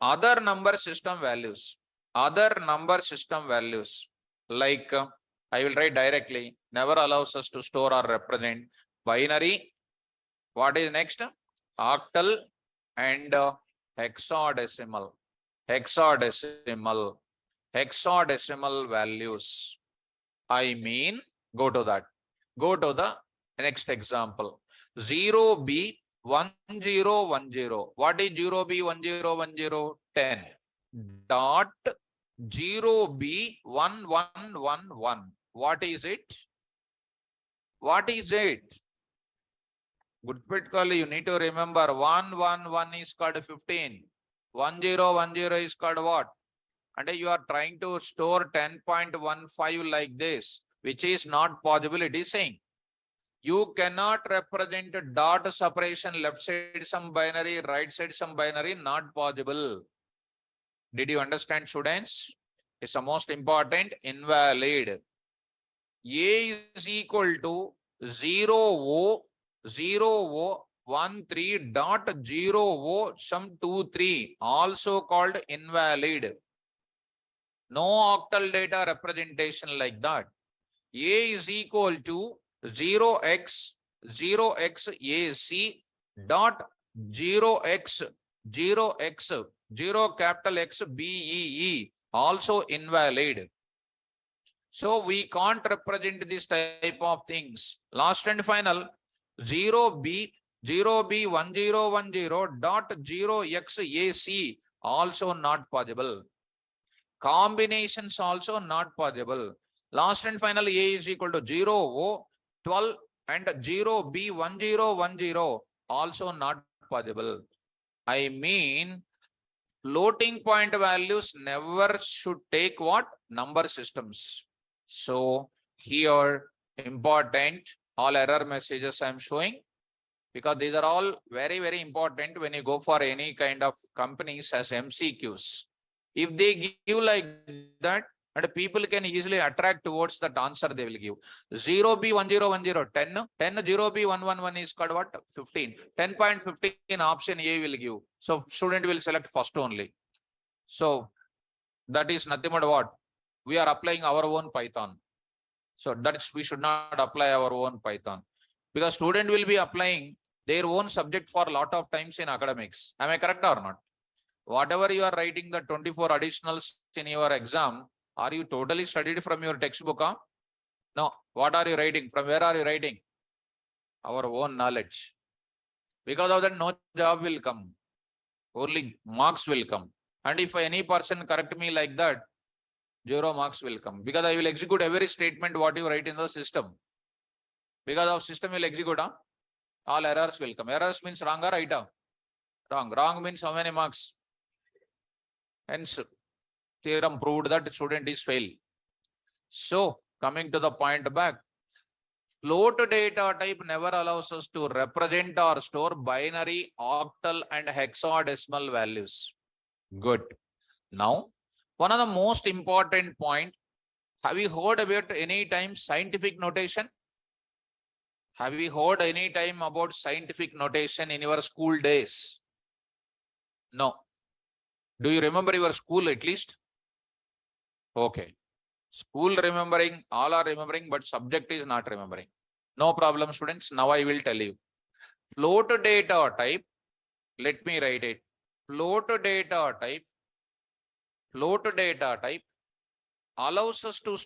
other number system values, like I will write directly, never allows us to store or represent binary. What is next? Octal and hexadecimal values. I mean, go to the next example. 0B1010. What is 0B1010? 10. Dot 0B1111. What is it? What is it? Good you need to remember 111 is called 15. 1010 is called what? And you are trying to store 10.15 like this, which is not possible, it is saying. You cannot represent dot separation, left side some binary, right side some binary, not possible. Did you understand, students? It's the most important, invalid. A is equal to 0O13.0O23, also called invalid. No octal data representation like that. A is equal to 0x AC dot 0x 0 capital X BEE, also invalid. So we can't represent this type of things. Last and final, 0B1010 dot 0x AC, also not possible. Combinations also not possible. Last and final, A is equal to 0O12 and 0B1010, also not possible. I mean, floating point values never should take what? Number systems. So here, important, all error messages I am showing, because these are all very, very important when you go for any kind of companies as MCQs. If they give like that, and people can easily attract towards that answer they will give. 0B1010, 10 0B111 is called what? 15. 10.15 option A will give. So student will select first only. So that is nothing but what? We are applying our own Python. So that's, we should not apply our own Python. because student will be applying their own subject for a lot of times in academics. Am I correct or not? Whatever you are writing the 24 additionals in your exam, are you totally studied from your textbook? Huh? No. What are you writing? From where are you writing? Our own knowledge. Because of that, no job will come. Only marks will come. And if any person correct me like that, 0 marks will come. Because I will execute every statement what you write in the system. Because of system will execute, huh? All errors will come. Errors means wrong or right? Wrong. Wrong means how many marks? Hence, theorem proved that student is fail. So, coming to the point back, float data type never allows us to represent or store binary, octal, and hexadecimal values. Good. Now, one of the most important point, have you heard about any time scientific notation? Have you heard any time about scientific notation in your school days? No. Do you remember your school at least? Okay. School remembering, all are remembering, but subject is not remembering. No problem, students. Now I will tell you. Float data type, let me write it. Float data type allows us to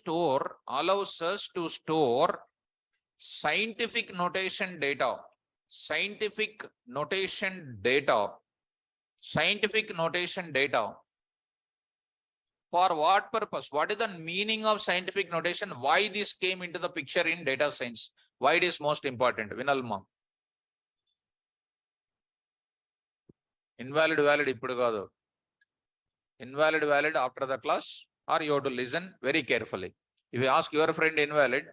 store scientific notation data. Scientific notation data. For what purpose? What is the meaning of scientific notation? Why this came into the picture in data science? Why it is most important? Vinalma. Invalid valid ippudu kaadu. Invalid valid after the class, or you have to listen very carefully. If you ask your friend invalid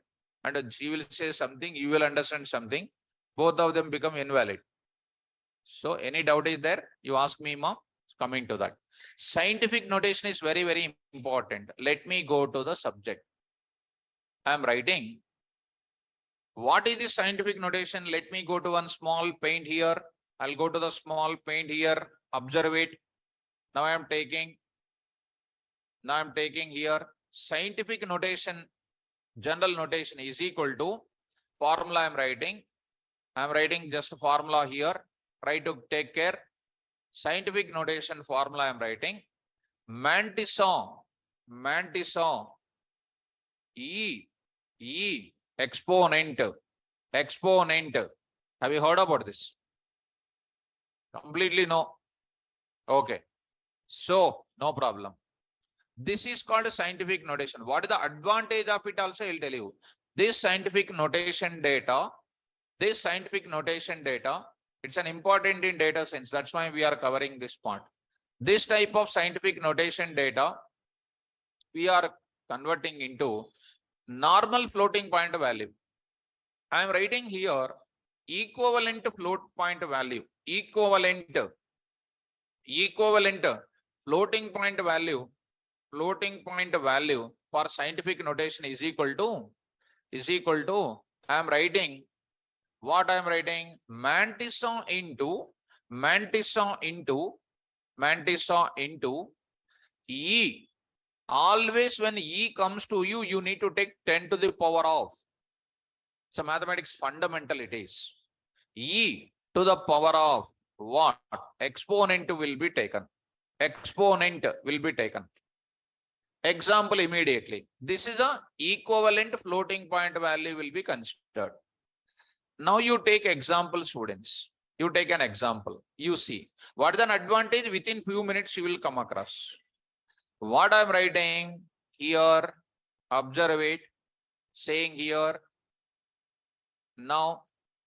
and she will say something, you will understand something. Both of them become invalid. So any doubt is there? You ask me, mom. Coming to that. Scientific notation is very, very important. Let me go to the subject. I am writing. What is this scientific notation? Let me go to one small paint here. I'll go to the small paint here. Observe it. Now I am taking here scientific notation, general notation is equal to formula. I am writing just formula here. Try to take care. Scientific notation formula I am writing. Mantisson E exponent. Have you heard about this? Completely no. Okay. So no problem. This is called a scientific notation. What is the advantage of it also? I'll tell you. This scientific notation data, it's an important in data science. That's why we are covering this part. This type of scientific notation data, we are converting into normal floating point value. I am writing here equivalent float point value. Equivalent floating point value for scientific notation is equal to I am writing what I am writing. Mantisson into E. Always when E comes to you, you need to take 10 to the power of. So mathematics fundamental it is. E to the power of what? Exponent will be taken. Example immediately. This is a equivalent floating point value will be considered. Now you take example, students. You take an example. You see what is an advantage. Within few minutes you will come across. What I am writing here, observe it, saying here. Now,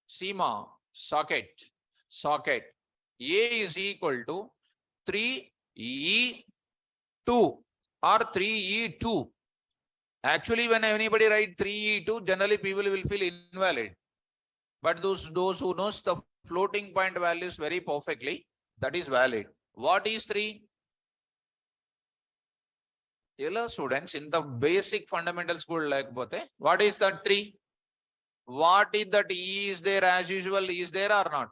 Seema, socket. A is equal to 3E2 or 3E2. Actually, when anybody write 3E2, generally people will feel invalid. But those who knows the floating point values very perfectly, that is valid. What is 3? Hello students, in the basic fundamental school like both, what is that 3? What is that E is there as usual, is there or not?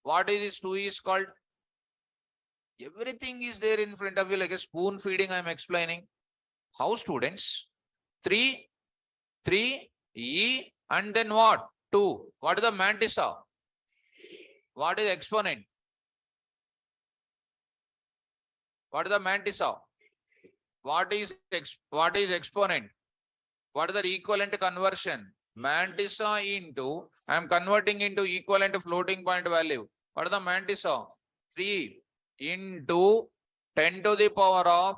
What is this 2 is called? Everything is there in front of you like a spoon feeding I am explaining. How students? 3, E and then what? 2. What is the mantissa? What is exponent? What is the mantissa? What is exponent? What is the equivalent conversion? Mantissa into, I am converting into equivalent floating point value. What is the mantissa? 3 into 10 to the power of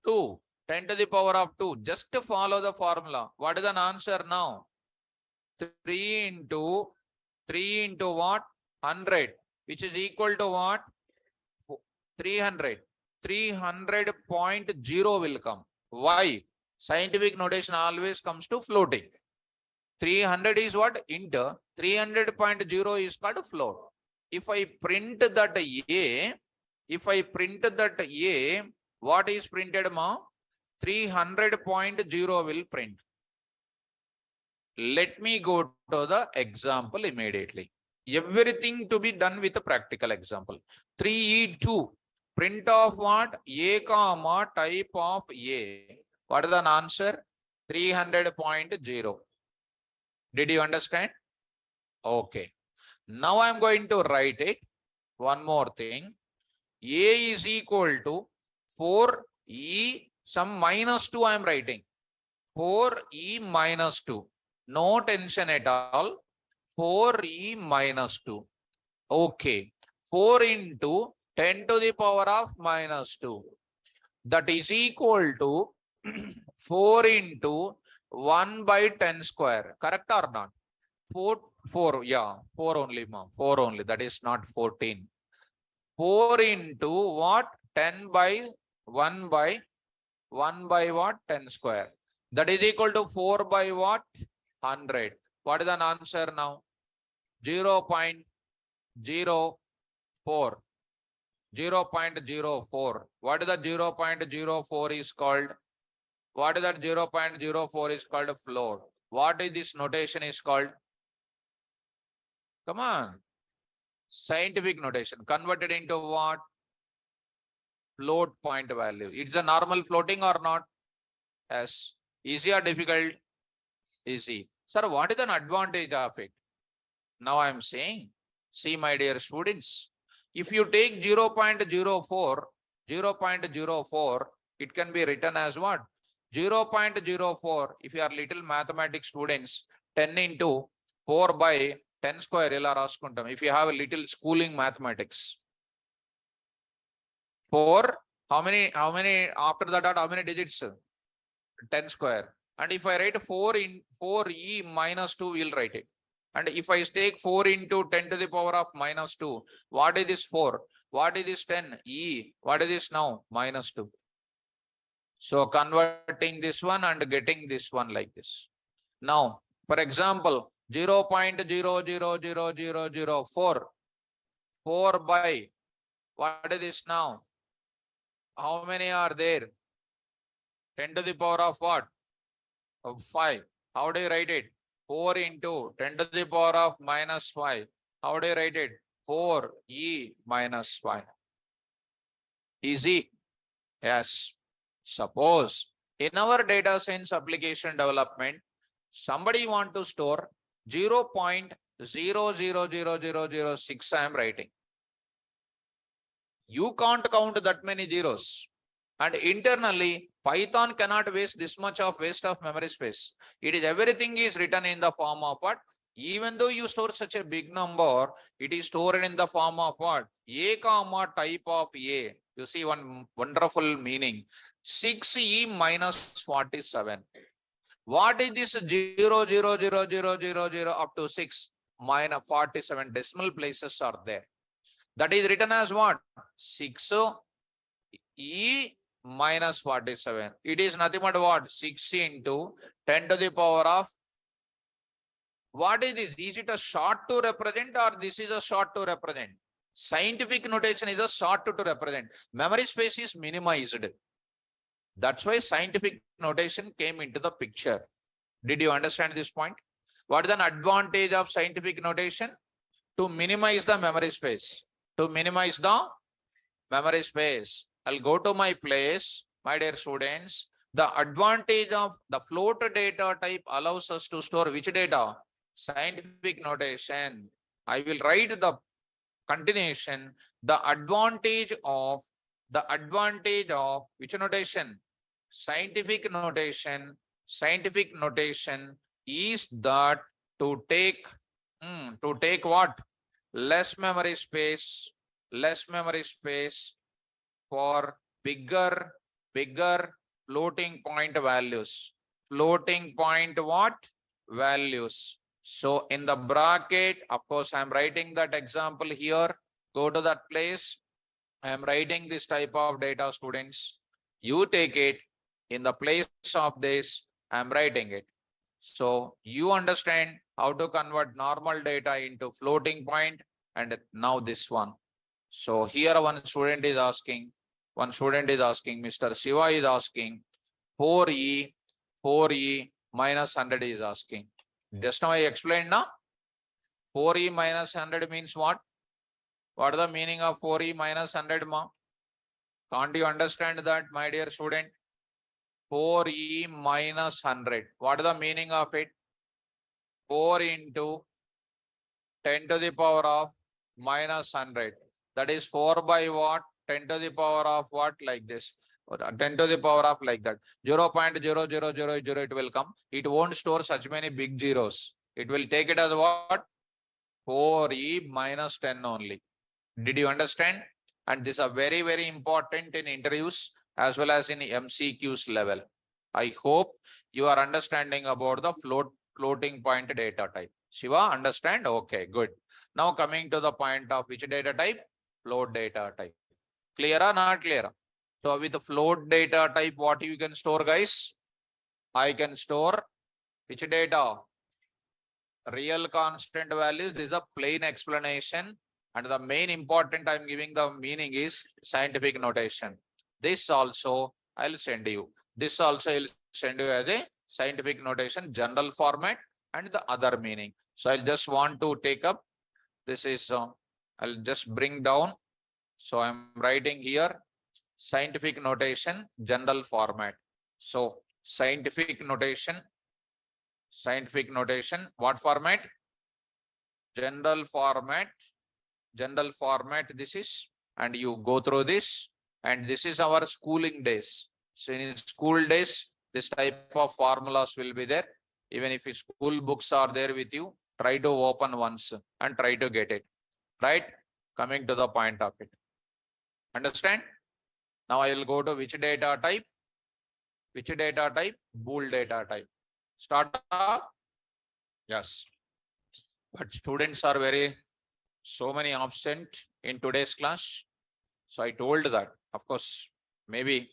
2. 10 to the power of 2. Just to follow the formula. What is an answer now? 3 into what? 100. Which is equal to what? 300. 300.0 will come. Why? Scientific notation always comes to floating. 300 is what? Int. 300.0 is called float. If I print that A, what is printed, ma? 300.0 will print. Let me go to the example immediately. Everything to be done with a practical example. 3E2. Print of what? A comma type of A. What is the answer? 300.0. Did you understand? Okay. Now I am going to write it. One more thing. A is equal to 4E, some minus 2 I am writing. 4E minus 2. No tension at all. 4E minus 2. Okay. 4 into 10 to the power of minus 2. That is equal to 4 into 1 by 10 square. Correct or not? 4, yeah, 4 only, ma'am. 4 only. That is not 14. 4 into what? 10 by 1 by what? 10 square. That is equal to 4 by what? 100. What is an answer now? 0.04. 0.04. What is the 0.04 is called? What is that 0.04 is called? Float. What is this notation is called? Come on. Scientific notation. Converted into what? Float point value. It's a normal floating or not? Yes. Easy or difficult? Easy. Sir, what is an advantage of it? Now I am saying, see my dear students, if you take 0.04, it can be written as what? 0.04, if you are little mathematics students, 10 into 4 by 10 square, if you have a little schooling mathematics. 4, how many, after that, how many digits? 10 square. And if I write 4E minus 2, we'll write it. And if I take 4 into 10 to the power of minus 2, what is this 4? What is this 10? E. What is this now? Minus 2. So converting this one and getting this one like this. Now, for example, 0.00004. 4 by, what is this now? How many are there? 10 to the power of what? Of 5. How do you write it? 4 into 10 to the power of minus 5. How do you write it? 4E minus 5. Easy? Yes. Suppose in our data science application development, somebody want to store 0.000006 I am writing. You can't count that many zeros. And internally, Python cannot waste this much of waste of memory space. It is everything is written in the form of what? Even though you store such a big number, it is stored in the form of what? A comma type of A. You see one wonderful meaning. 6E minus 47. What is this 0.00000 up to 6 minus 47 decimal places are there? That is written as what? 6E minus 47. It is nothing but what? 6 into 10 to the power of. What is this? Is it a short to represent or this is a short to represent? Scientific notation is a short to represent. Memory space is minimized. That's why scientific notation came into the picture. Did you understand this point? What is an advantage of scientific notation? To minimize the memory space. To minimize the memory space. I'll go to my place, my dear students. The advantage of the float data type allows us to store which data? Scientific notation. I will write the continuation, the advantage of which notation? Scientific notation. Scientific notation is that to take what? Less memory space, for bigger floating point values. Floating point what? Values. So in the bracket, of course, I'm writing that example here. Go to that place. I am writing this type of data, students. You take it in the place of this. I'm writing it. So you understand how to convert normal data into floating point, and now this one. So here one student is asking, Mr. Shiva is asking, 4e minus 100 is asking. Just now I explained now. 4e minus 100 means what? What is the meaning of 4e minus 100, ma? Can't you understand that, my dear student? 4e minus 100. What is the meaning of it? 4 into 10 to the power of minus 100. That is 4 by what? 10 to the power of what? Like this. 10 to the power of like that. 0.0000 it will come. It won't store such many big zeros. It will take it as what? 4e minus 10 only. Did you understand? And these are very, very important in interviews as well as in MCQs level. I hope you are understanding about the floating point data type. Shiva, understand? Okay, good. Now coming to the point of which data type? Float data type. Clear or not clear? So with the float data type, what you can store, guys? I can store which data? Real constant values. This is a plain explanation. And the main important I'm giving the meaning is scientific notation. This also I'll send you. This also I'll send you as a scientific notation, general format, and the other meaning. So I'll just want to take up. This is, I'll just bring down. So I'm writing here, scientific notation, general format. So scientific notation, what format? General format. This is, and you go through this, and this is our schooling days. So in school days, this type of formulas will be there. Even if school books are there with you, try to open once and try to get it. Right? Coming to the point of it. Understand? Now I will go to which data type? Bool data type. Start up? Yes. But students are so many absent in today's class. So I told that, of course, maybe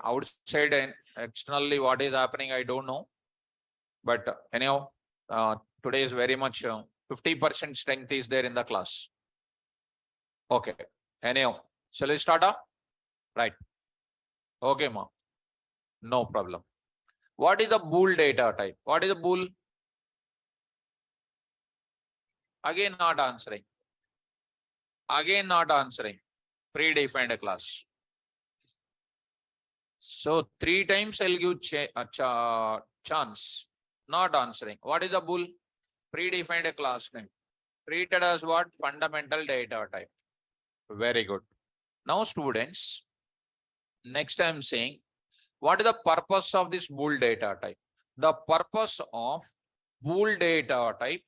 outside and externally what is happening, I don't know. But anyhow, today is very much 50% strength is there in the class. Okay. Anyhow, shall we start up? Right. Okay, ma. No problem. What is the Bool data type? What is the Bool? Again, not answering. Predefined class. So 3 times I'll give chance. Not answering. What is the Bool? Predefined class name. Treated as what? Fundamental data type. Very good. Now, students, next I'm saying, what is the purpose of this Bool data type? The purpose of Bool data type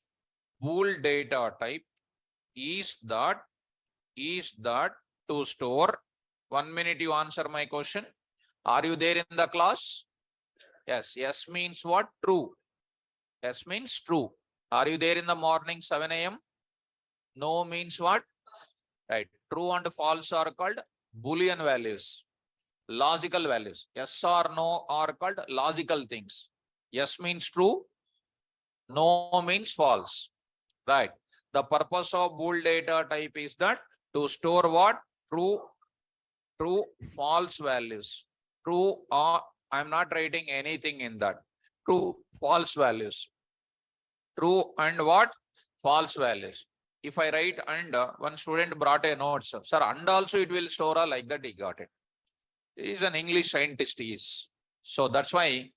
is that to store. 1 minute you answer my question. Are you there in the class? Yes. Yes means what? True. Yes means true. Are you there in the morning 7 a.m.? No means what? Right. True and false are called Boolean values. Logical values. Yes or no are called logical things. Yes means true. No means false. Right. The purpose of Bool data type is that to store what? True, false values. True or I'm not writing anything in that. True, false values. True and what? False values. If I write and one student brought a note, sir, and also it will store like that, he got it. He is an English scientist, he is. So that's why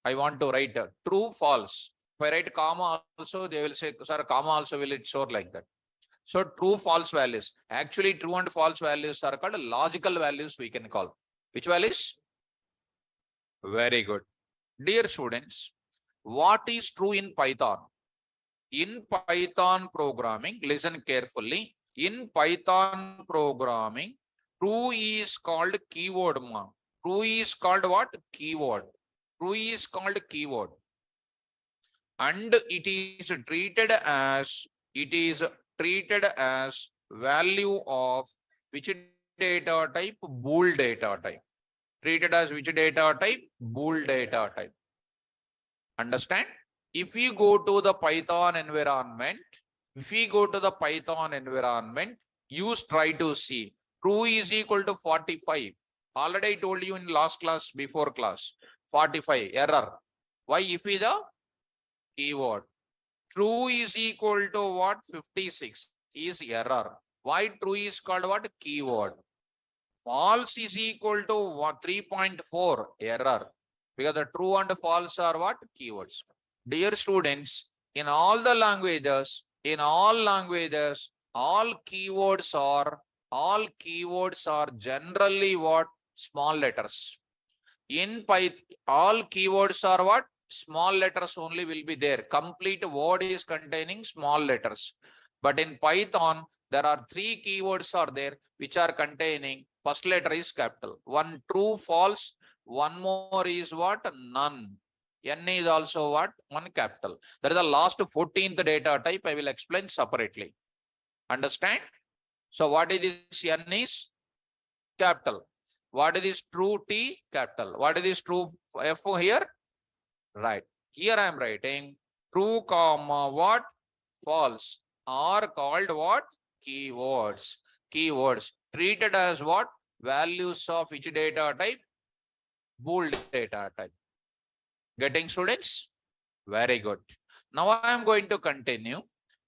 I want to write true, false. If I write comma also, they will say, sir, comma also will it show like that. So true, false values. Actually, true and false values are called logical values, we can call. Which values? Very good. Dear students, what is true in Python? In Python programming, listen carefully. In Python programming, true is called keyword. True is called what? Keyword. True is called keyword. And it is treated as value of which data type? Bool data type. Treated as which data type? Bool data type. Understand? If we go to the Python environment, use try to see. True is equal to 45. Already I told you in last class, before class. 45, error. Why? If is a keyword. True is equal to what? 56 is error. Why true is called what? Keyword. False is equal to what? 3.4, error. Because the true and false are what? Keywords. Dear students, in all the languages, all keywords are generally what? Small letters. In Python, all keywords are what? Small letters only will be there. Complete word is containing small letters. But in Python, there are 3 keywords are there which are containing first letter is capital. One true, false. One more is what? None. N is also what? One capital. That is the last 14th data type. I will explain separately. Understand? So what is this? N is capital. What is this true? T, capital. What is this true? F here? Right. Here I am writing true, comma, what? False are called what? Keywords. Keywords treated as what? Values of which data type? Bool data type. Getting, students? Very good. Now I am going to continue.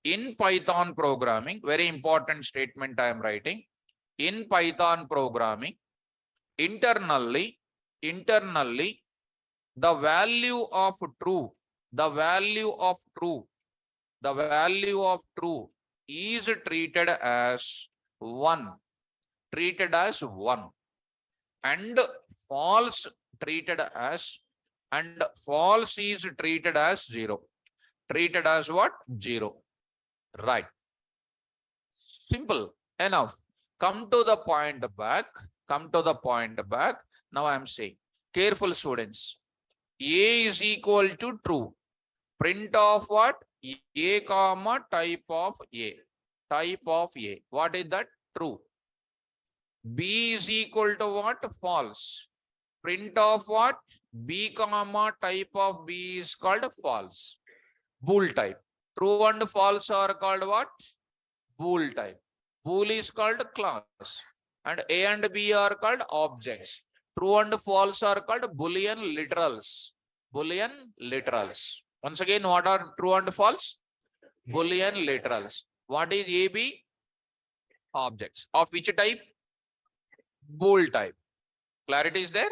In Python programming, very important statement I am writing. In Python programming, internally, the value of true is treated as 1. And false is treated as 0. Treated as what? 0. Right. Simple enough. Come to the point back. Now I am saying, careful students. A is equal to true. Print of what? A comma type of A. What is that? True. B is equal to what? False. Print of what? B comma type of B is called false. Bool type. True and false are called what? Bool type. Bool is called class. And A and B are called objects. True and false are called Boolean literals. Once again, what are true and false? Boolean literals. What is AB? Objects. Of which type? Bool type. Clarity is there?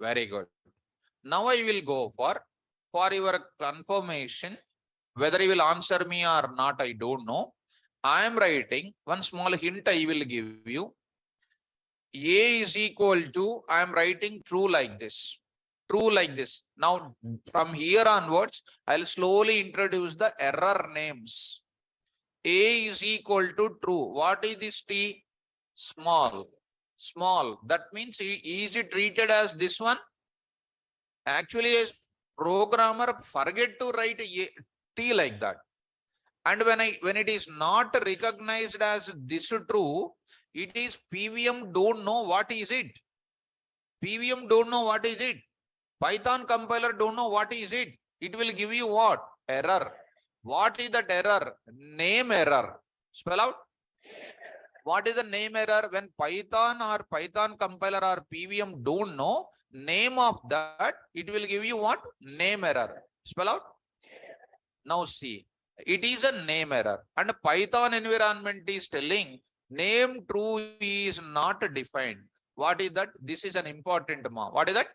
Very good. Now I will go for your confirmation. Whether you will answer me or not, I don't know. I am writing one small hint I will give you. A is equal to, I am writing true like this. Now, from here onwards, I'll slowly introduce the error names. A is equal to true. What is this T? Small. That means is it treated as this one? Actually, a programmer forget to write a T like that. And when it is not recognized as this true, it is PVM don't know what is it. Python compiler don't know what is it. It will give you what? Error. What is that error? Name error. Spell out. What is the name error? When Python or Python compiler or PVM don't know name of that, it will give you what? Name error. Spell out. Now see, it is a name error. And Python environment is telling name true is not defined. What is that? This is an important mark. What is that?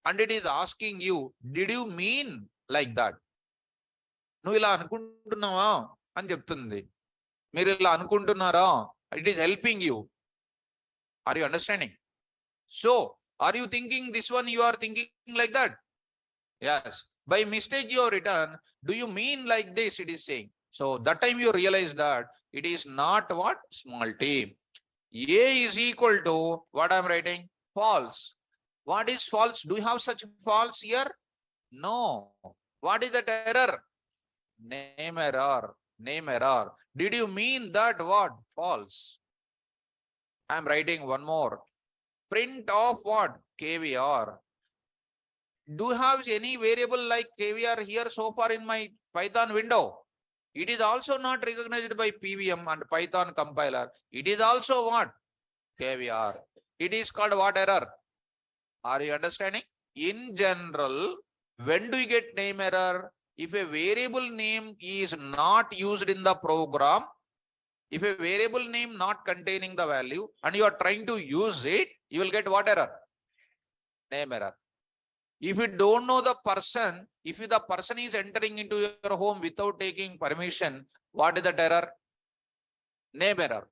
And it is asking you, did you mean like that? నువ్వు ఇలా అనుకుంటున్నావా అని చెప్తుంది. మీరు ఇలా అనుకుంటున్నారా? It is helping you. Are you understanding? So, are you thinking this one? You are thinking like that? Yes. By mistake you have written, do you mean like this? It is saying. So that time you realize that it is not what? Small t. A is equal to what I am writing? False. What is false? Do you have such false here? No. What is that error? Name error. Name error. Did you mean that what? False. I am writing one more. Print of what? KVR. Do you have any variable like KVR here so far in my Python window? It is also not recognized by PVM and Python compiler. It is also what? KVR. It is called what error? Are you understanding? In general, when do you get name error? If a variable name is not used in the program, if a variable name not containing the value and you are trying to use it, you will get what error? Name error. If you don't know the person, if the person is entering into your home without taking permission, what is that error? Name error.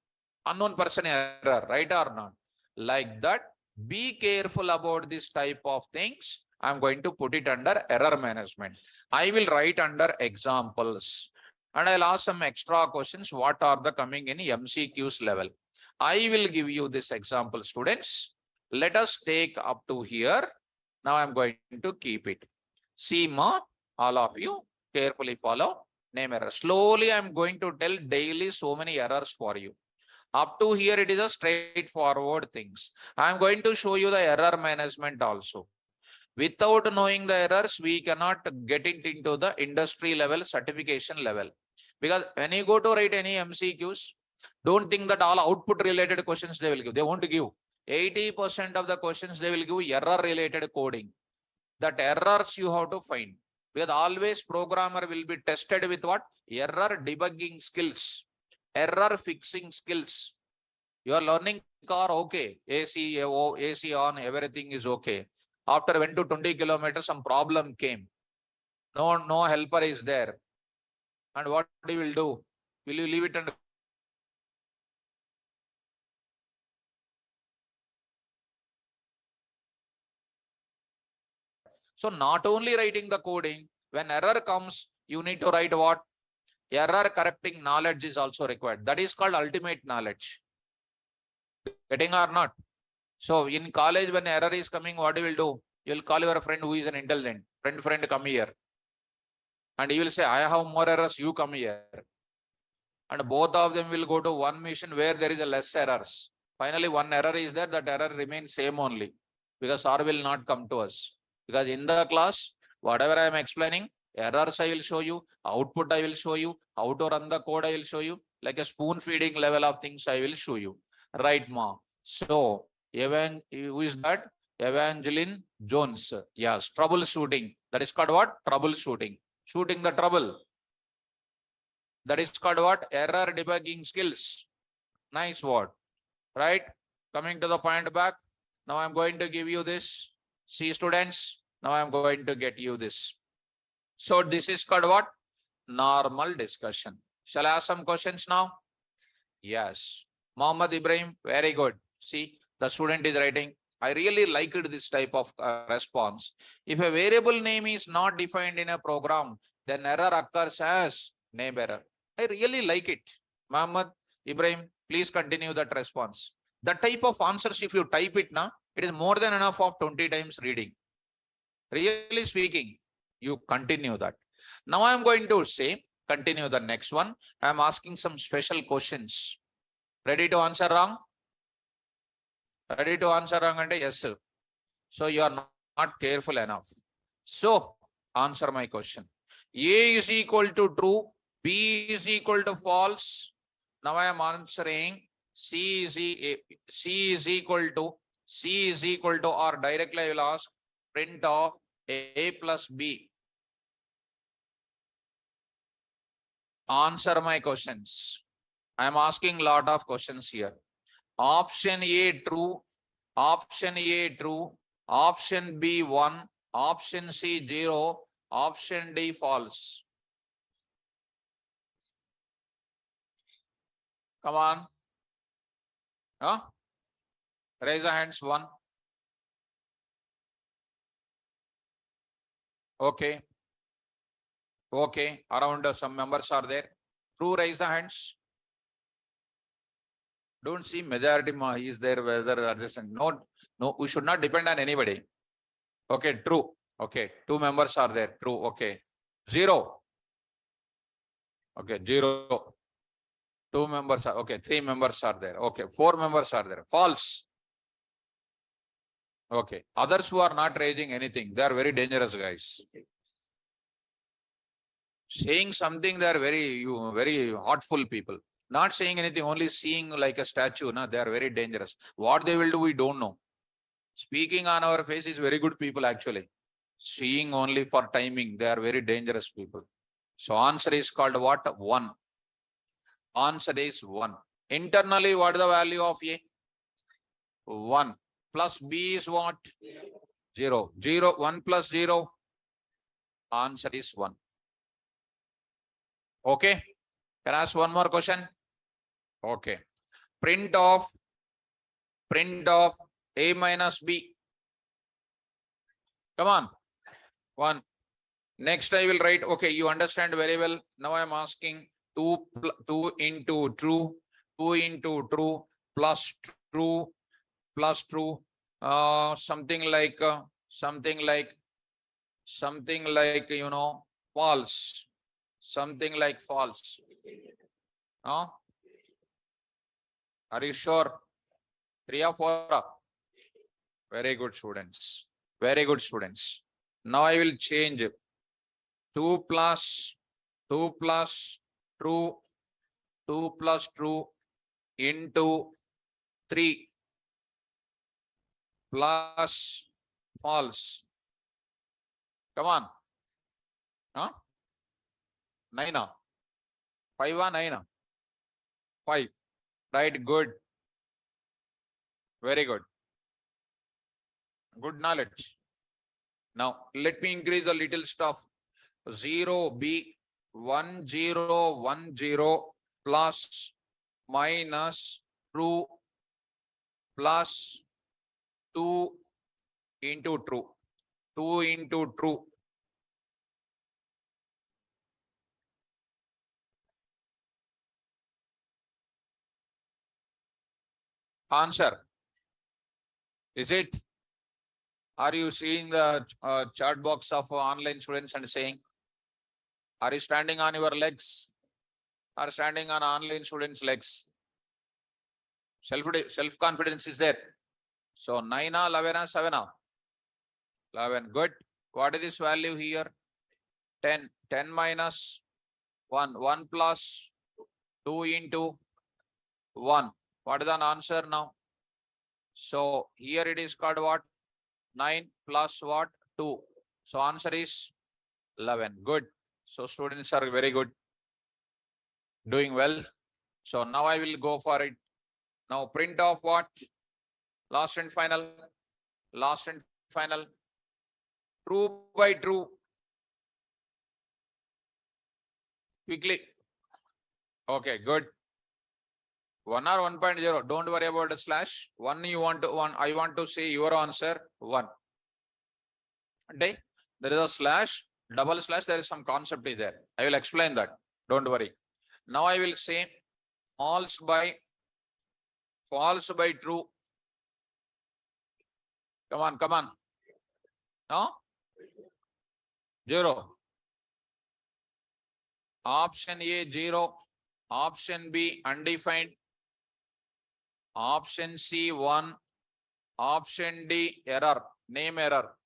Unknown person error, right or not? Like that, be careful about this type of things. I'm going to put it under error management. I will write under examples. And I'll ask some extra questions. What are the coming in MCQs level? I will give you this example, students. Let us take up to here. Now I'm going to keep it. See, all of you carefully follow. Name error. Slowly I'm going to tell daily so many errors for you. Up to here it is a straightforward things. I'm going to show you the error management also. Without knowing the errors, we cannot get it into the industry level, certification level. Because when you go to write any MCQs, don't think that all output related questions they will give. They won't give. 80% of the questions they will give error related coding. That errors you have to find. Because always programmer will be tested with what? Error debugging skills, error fixing skills. You are learning car, okay, AC on, everything is okay. After went to 20 kilometers, some problem came. No helper is there. And what you will do? Will you leave it and so not only writing the coding, when error comes, you need to write what? Error correcting knowledge is also required. That is called ultimate knowledge. Getting or not? So in college, when error is coming, what you will do? You will call your friend who is an intelligent. Friend, come here. And he will say, I have more errors, you come here. And both of them will go to one mission where there is a less errors. Finally, one error is there, that error remains same only. Because R will not come to us. Because in the class, whatever I am explaining, errors I will show you, output I will show you, how to run the code I will show you, like a spoon feeding level of things I will show you. Right, ma? So, who is that? Evangeline Jones. Yes, troubleshooting. That is called what? Troubleshooting. Shooting the trouble. That is called what? Error debugging skills. Nice word. Right? Coming to the point back. Now I'm going to give you this. See, students, now I'm going to get you this. So this is called what? Normal discussion. Shall I ask some questions now? Yes. Mohammed Ibrahim, very good. See, the student is writing. I really liked this type of response. If a variable name is not defined in a program, then error occurs as name error. I really like it. Mohammed Ibrahim, please continue that response. The type of answers, if you type it now, it is more than enough of 20 times reading. Really speaking, you continue that. Now I am going to say, continue the next one. I am asking some special questions. Ready to answer wrong? Ready to answer wrong? And yes, sir. So you are not careful enough. So answer my question. A is equal to true, B is equal to false. Now I am answering C is equal to, or directly I will ask print of A plus B. Answer my questions. I am asking lot of questions here. Option A true, option A true, option B 1, option C 0, option D false. Come on. Huh? Raise the hands. 1. Okay. Okay. Around some members are there. True, raise the hands. Don't see majority is there, whether adjacent. No, we should not depend on anybody. Okay, true. Okay, 2 members are there. True. Okay. 0. Okay, 0. 2 members are okay. 3 members are there. Okay, 4 members are there. False. Okay. Others who are not raising anything, they are very dangerous guys. Saying something, they are very heartful people. Not saying anything, only seeing like a statue. No, they are very dangerous. What they will do, we don't know. Speaking on our face is very good people actually. Seeing only for timing, they are very dangerous people. So answer is called what? 1. Answer is 1. Internally, what is the value of A? 1. Plus B is what? 0. 0. 1 plus 0. Answer is 1. Okay. Can I ask one more question? Okay. Print of A minus B. Come on. 1. Next I will write, okay, you understand very well. Now I am asking 2 into true, 2 into true plus true, something like, false. Something like false. Are you sure? 3 or 4? Very good students. Very good students. Now I will change 2 plus true, 2 plus true into 3 plus false. Come on. 9. 5 or 9? 5. Right, good. Very good. Good knowledge. Now, let me increase the little stuff. 0 B 1 0 1 0 plus minus true plus 2 into true. 2 into true. Answer. Is it? Are you seeing the chat box of online students and saying, are you standing on your legs? Are standing on online students' legs? Self-confidence is there. So 9, 11, 7. 11. Good. What is this value here? 10. 10 minus 1. 1 plus 2 into 1. What is the answer now? So here it is called what? 9 plus what? 2. So answer is 11. Good. So students are very good. Doing well. So now I will go for it. Now print off what? Last and final. Last and final. True by true. Quickly. Okay, good. 1 or 1.0. Don't worry about the slash. 1 you want to 1. I want to say your answer 1. Okay. There is a slash, double slash. There is some concept is there. I will explain that. Don't worry. Now I will say false by true. Come on, come on. No? 0. Option A 0. Option B undefined. Option C 1. Option D error. Name error.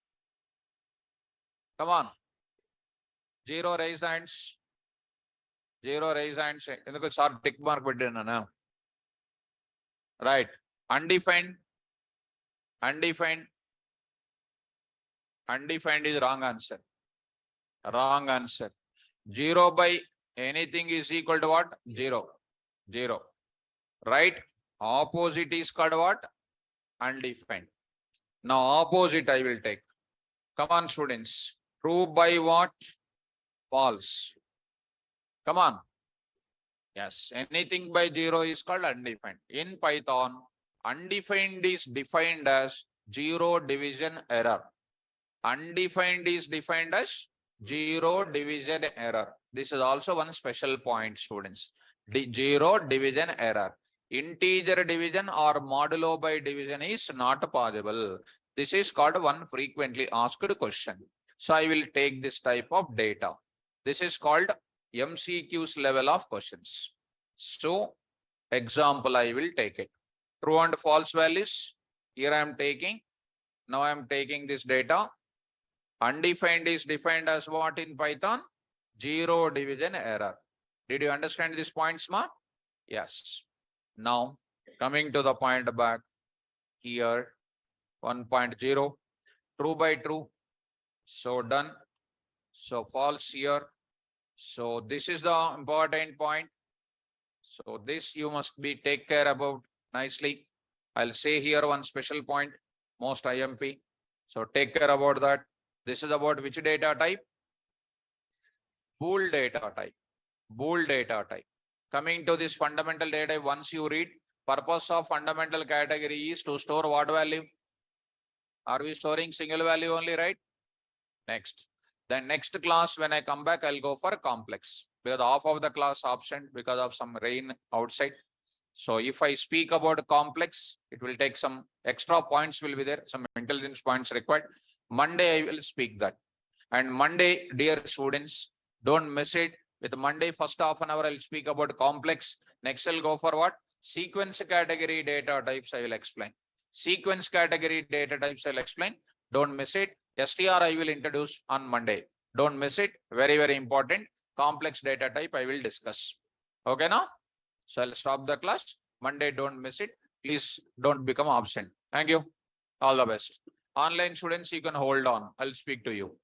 Come on. 0 raise hands. 0 raise hands. Sir, tick mark pettana. Right. Undefined. Undefined is wrong answer. Wrong answer. 0 by anything is equal to what? 0. 0. Right? Opposite is called what? Undefined. Now opposite I will take. Come on, students. True by what? False. Come on. Yes, anything by 0 is called undefined. In Python, undefined is defined as 0 division error. Undefined is defined as 0 division error. This is also one special point, students. 0 division error. Integer division or modulo by division is not possible. This is called one frequently asked question. So I will take this type of data. This is called MCQ's level of questions. So example, I will take it. True and false values. Here I am taking. Now I am taking this data. Undefined is defined as what in Python? 0 division error. Did you understand this point, Smart? Yes. Now, coming to the point back here, 1.0, true by true. So done. So false here. So this is the important point. So this you must be take care about nicely. I'll say here one special point, most IMP. So take care about that. This is about which data type? Bool data type. Bool data type. Coming to this fundamental data, once you read, purpose of fundamental category is to store what value? Are we storing single value only, right? Next. Then next class, when I come back, I'll go for complex. Because half of the class absent because of some rain outside. So if I speak about complex, it will take some extra points will be there, some intelligence points required. Monday, I will speak that. And Monday, dear students, don't miss it. With Monday, first half an hour, I'll speak about complex. Next, I'll go for what? Sequence category data types, I will explain. Sequence category data types, I'll explain. Don't miss it. STR, I will introduce on Monday. Don't miss it. Very, very important. Complex data type, I will discuss. Okay, now? So I'll stop the class. Monday, don't miss it. Please don't become absent. Thank you. All the best. Online students, you can hold on. I'll speak to you.